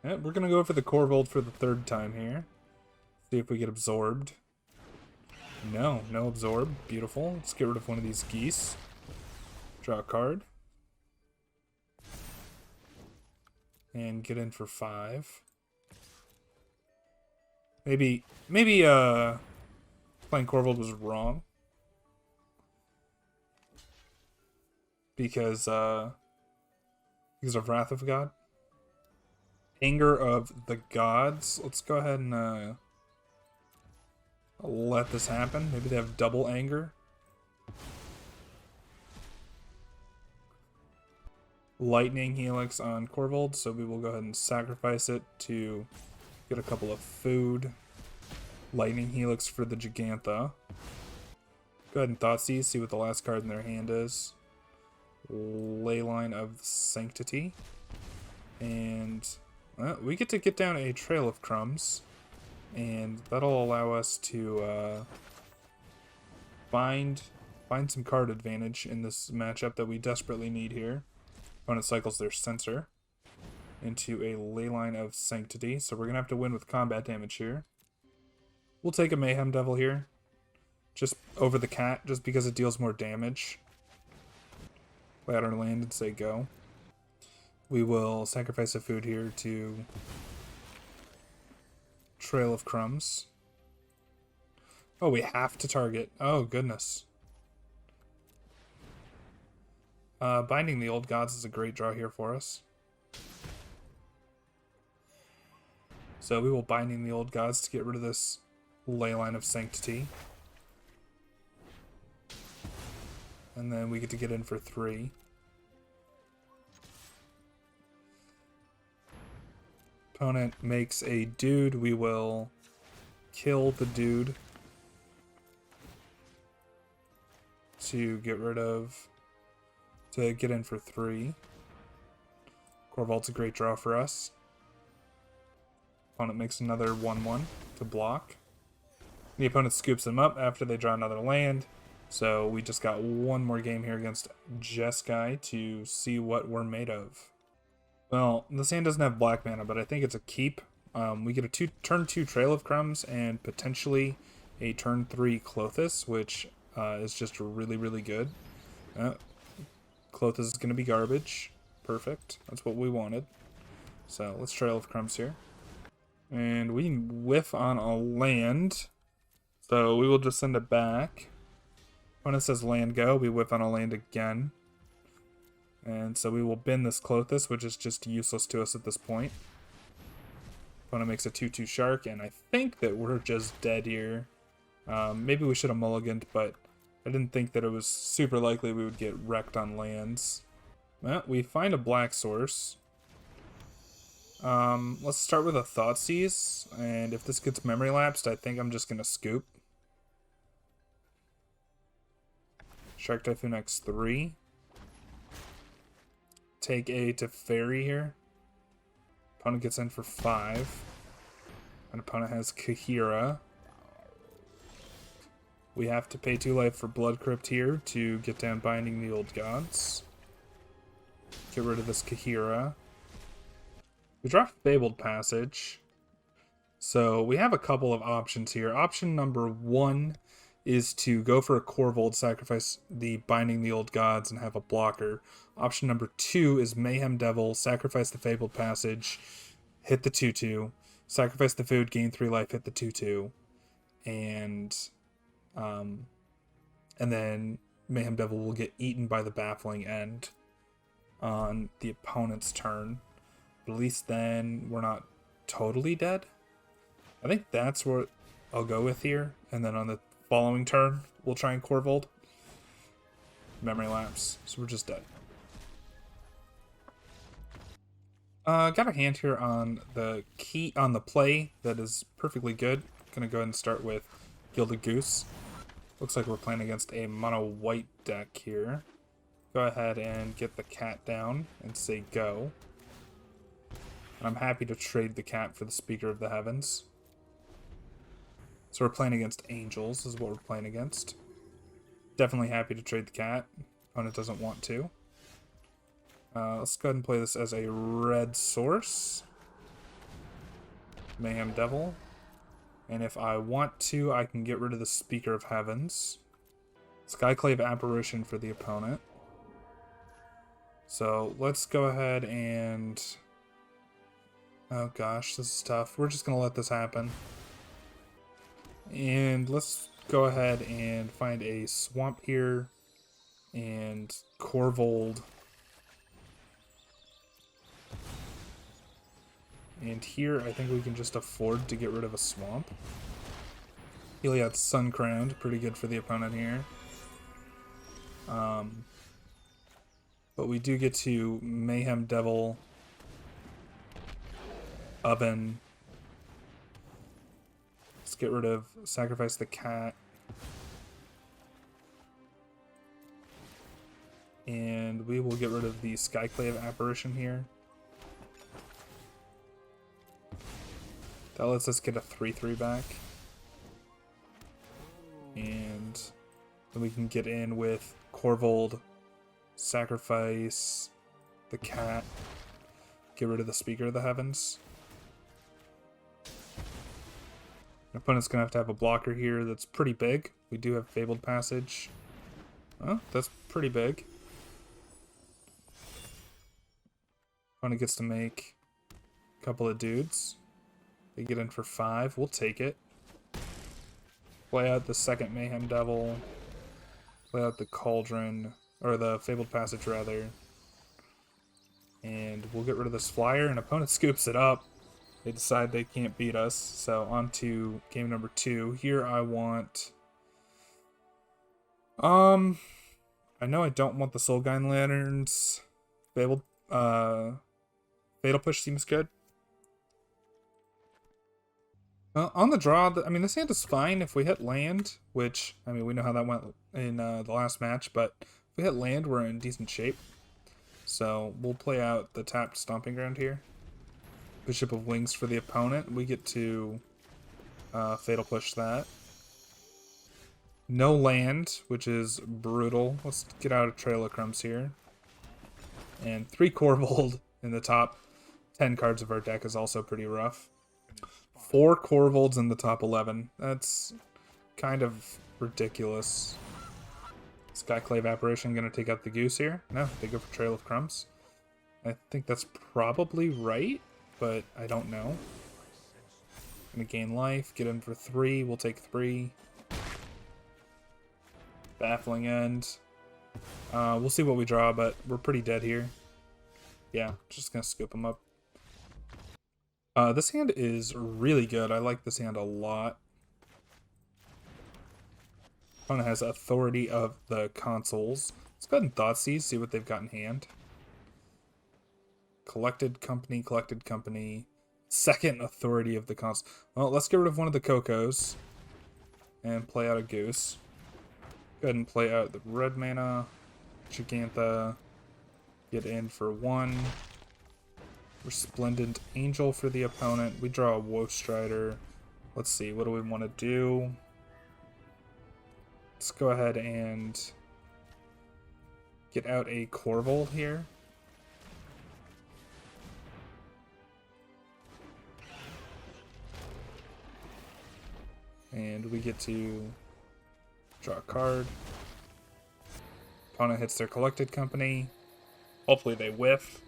Yeah, we're going to go for the Corvold for the 3rd time here. See if we get absorbed. No absorb. Beautiful. Let's get rid of one of these geese. Draw a card. And get in for 5. Maybe playing Corvold was wrong. Because of Wrath of God. Anger of the Gods. Let's go ahead and let this happen. Maybe they have double anger. Lightning Helix on Corvold, so we will go ahead and sacrifice it to get a couple of food. Lightning Helix for the Gigantha. Go ahead and Thoughtseize, see what the last card in their hand is. Leyline of Sanctity. And we get to get down a Trail of Crumbs. And that'll allow us to find some card advantage in this matchup that we desperately need here. Opponent cycles their Censor into a Leyline of Sanctity, so we're going to have to win with combat damage here. We'll take a Mayhem Devil here, just over the cat, just because it deals more damage. Play out our land and say go. We will sacrifice a food here to Trail of Crumbs. Oh, we have to target. Oh, goodness. Binding the Old Gods is a great draw here for us. So we will Binding the Old Gods to get rid of this Leyline of Sanctity. And then we get to get in for 3. Opponent makes a dude, we will kill the dude to get rid of, to get in for 3. Corvault's a great draw for us. Opponent makes another 1/1 to block. The opponent scoops them up after they draw another land. So we just got one more game here against Jeskai to see what we're made of. Well, this hand doesn't have black mana, but I think it's a keep. We get a turn 2 Trail of Crumbs and potentially a turn 3 Clothis, which is just really, really good. Clothis is going to be garbage. Perfect. That's what we wanted. So let's Trail of Crumbs here. And we whiff on a land. So we will just send it back. When it says land go, we whiff on a land again. And so we will bin this Clothis, which is just useless to us at this point. Opponent makes a 2/2 Shark, and I think that we're just dead here. Maybe we should have mulliganed, but I didn't think that it was super likely we would get wrecked on lands. Well, we find a black source. Let's start with a Thoughtseize, and if this gets memory lapsed, I think I'm just going to scoop. Shark Typhoon X3. Take a to Fairy here. Opponent gets in for 5. And opponent has Kahira. We have to pay 2 life for Blood Crypt here to get down Binding the Old Gods. Get rid of this Kahira. We draw Fabled Passage. So we have a couple of options here. Option number 1 is to go for a Corvold, sacrifice the Binding the Old Gods, and have a blocker. Option number 2 is Mayhem Devil, sacrifice the Fabled Passage, hit the 2/2, sacrifice the food, gain 3 life, hit the 2/2, and then Mayhem Devil will get eaten by the Baffling End on the opponent's turn. But at least then we're not totally dead. I think that's what I'll go with here, and then on the following turn, we'll try and Corvold. Memory lapse, so we're just dead. Got a hand here on the play that is perfectly good. Gonna go ahead and start with Gilded Goose. Looks like we're playing against a mono white deck here. Go ahead and get the cat down and say go. And I'm happy to trade the cat for the Speaker of the Heavens. So we're playing against Angels, is what we're playing against. Definitely happy to trade the cat. Opponent doesn't want to. Let's go ahead and play this as a red source. Mayhem Devil. And if I want to, I can get rid of the Speaker of Heavens. Skyclave Apparition for the opponent. So let's go ahead and... Oh gosh, this is tough. We're just going to let this happen. And let's go ahead and find a swamp here and Corvold. And here I think we can just afford to get rid of a swamp. Heliod's Sun Crowned, pretty good for the opponent here. But we do get to Mayhem Devil, Oven. Let's get rid of, sacrifice the cat. And we will get rid of the Skyclave Apparition here. That lets us get a 3/3 back. And then we can get in with Corvold, sacrifice the cat, get rid of the Speaker of the Heavens. Our opponent's going to have a blocker here that's pretty big. We do have Fabled Passage. Oh, that's pretty big. Opponent gets to make a couple of dudes. They get in for 5. We'll take it. Play out the second Mayhem Devil. Play out the Cauldron, or the Fabled Passage rather. And we'll get rid of this flyer, and opponent scoops it up. They decide they can't beat us. So on to game number 2. Here I want... I know I don't want the Soulguide Lanterns. Fatal Push seems good. On the draw, I mean, this hand is fine if we hit land, which, I mean, we know how that went in the last match, but if we hit land, we're in decent shape. So we'll play out the tapped Stomping Ground here. Bishop of Wings for the opponent. We get to Fatal Push that. No land, which is brutal. Let's get out a Trail of Crumbs here. And 3 Corvold in the top 10 cards of our deck is also pretty rough. 4 Corvolds in the top 11. That's kind of ridiculous. Skyclave Apparition going to take out the Goose here. No, they go for Trail of Crumbs. I think that's probably right, but I don't know. Going to gain life, get in for 3. We'll take 3. Baffling End. We'll see what we draw, but we're pretty dead here. Yeah, just going to scoop them up. This hand is really good. I like this hand a lot. Opponent has Authority of the Consoles. Let's go ahead and Thoughtseize, see what they've got in hand. Collected Company. Second Authority of the Consoles. Well, let's get rid of one of the Cocos and play out a Goose. Go ahead and play out the red mana. Gigantha. Get in for 1. Resplendent Angel for the opponent. We draw a Woe Strider. Let's see, what do we want to do? Let's go ahead and get out a Corvold here. And we get to draw a card. Opponent hits their Collected Company. Hopefully they whiff.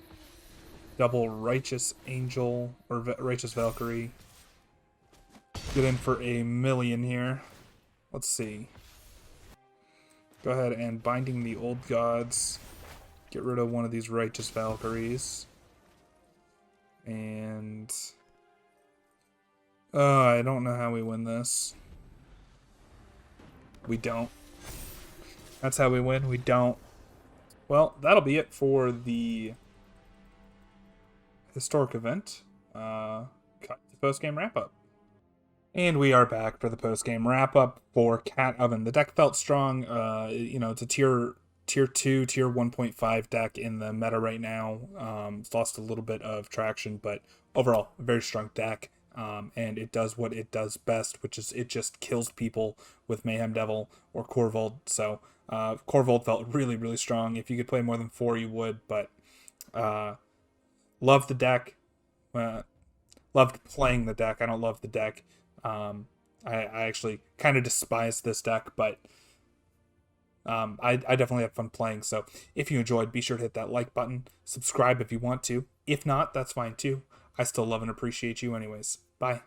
Double Righteous Angel, or Righteous Valkyrie. Get in for a million here. Let's see. Go ahead and Binding the Old Gods. Get rid of one of these Righteous Valkyries. And... I don't know how we win this. We don't. That's how we win. We don't. Well, that'll be it for the historic event. Cut to post-game wrap-up. And we are back for the post-game wrap-up for Cat Oven. The deck felt strong. You know, it's a tier 2, tier 1.5 deck in the meta right now. It's lost a little bit of traction, but overall, a very strong deck. And it does what it does best, which is it just kills people with Mayhem Devil or Corvold. So Corvold felt really, really strong. If you could play more than 4, you would, but love the deck. Loved playing the deck. I don't love the deck. I actually kind of despise this deck, but I definitely have fun playing. So if you enjoyed, be sure to hit that like button. Subscribe if you want to. If not, that's fine too. I still love and appreciate you anyways. Bye.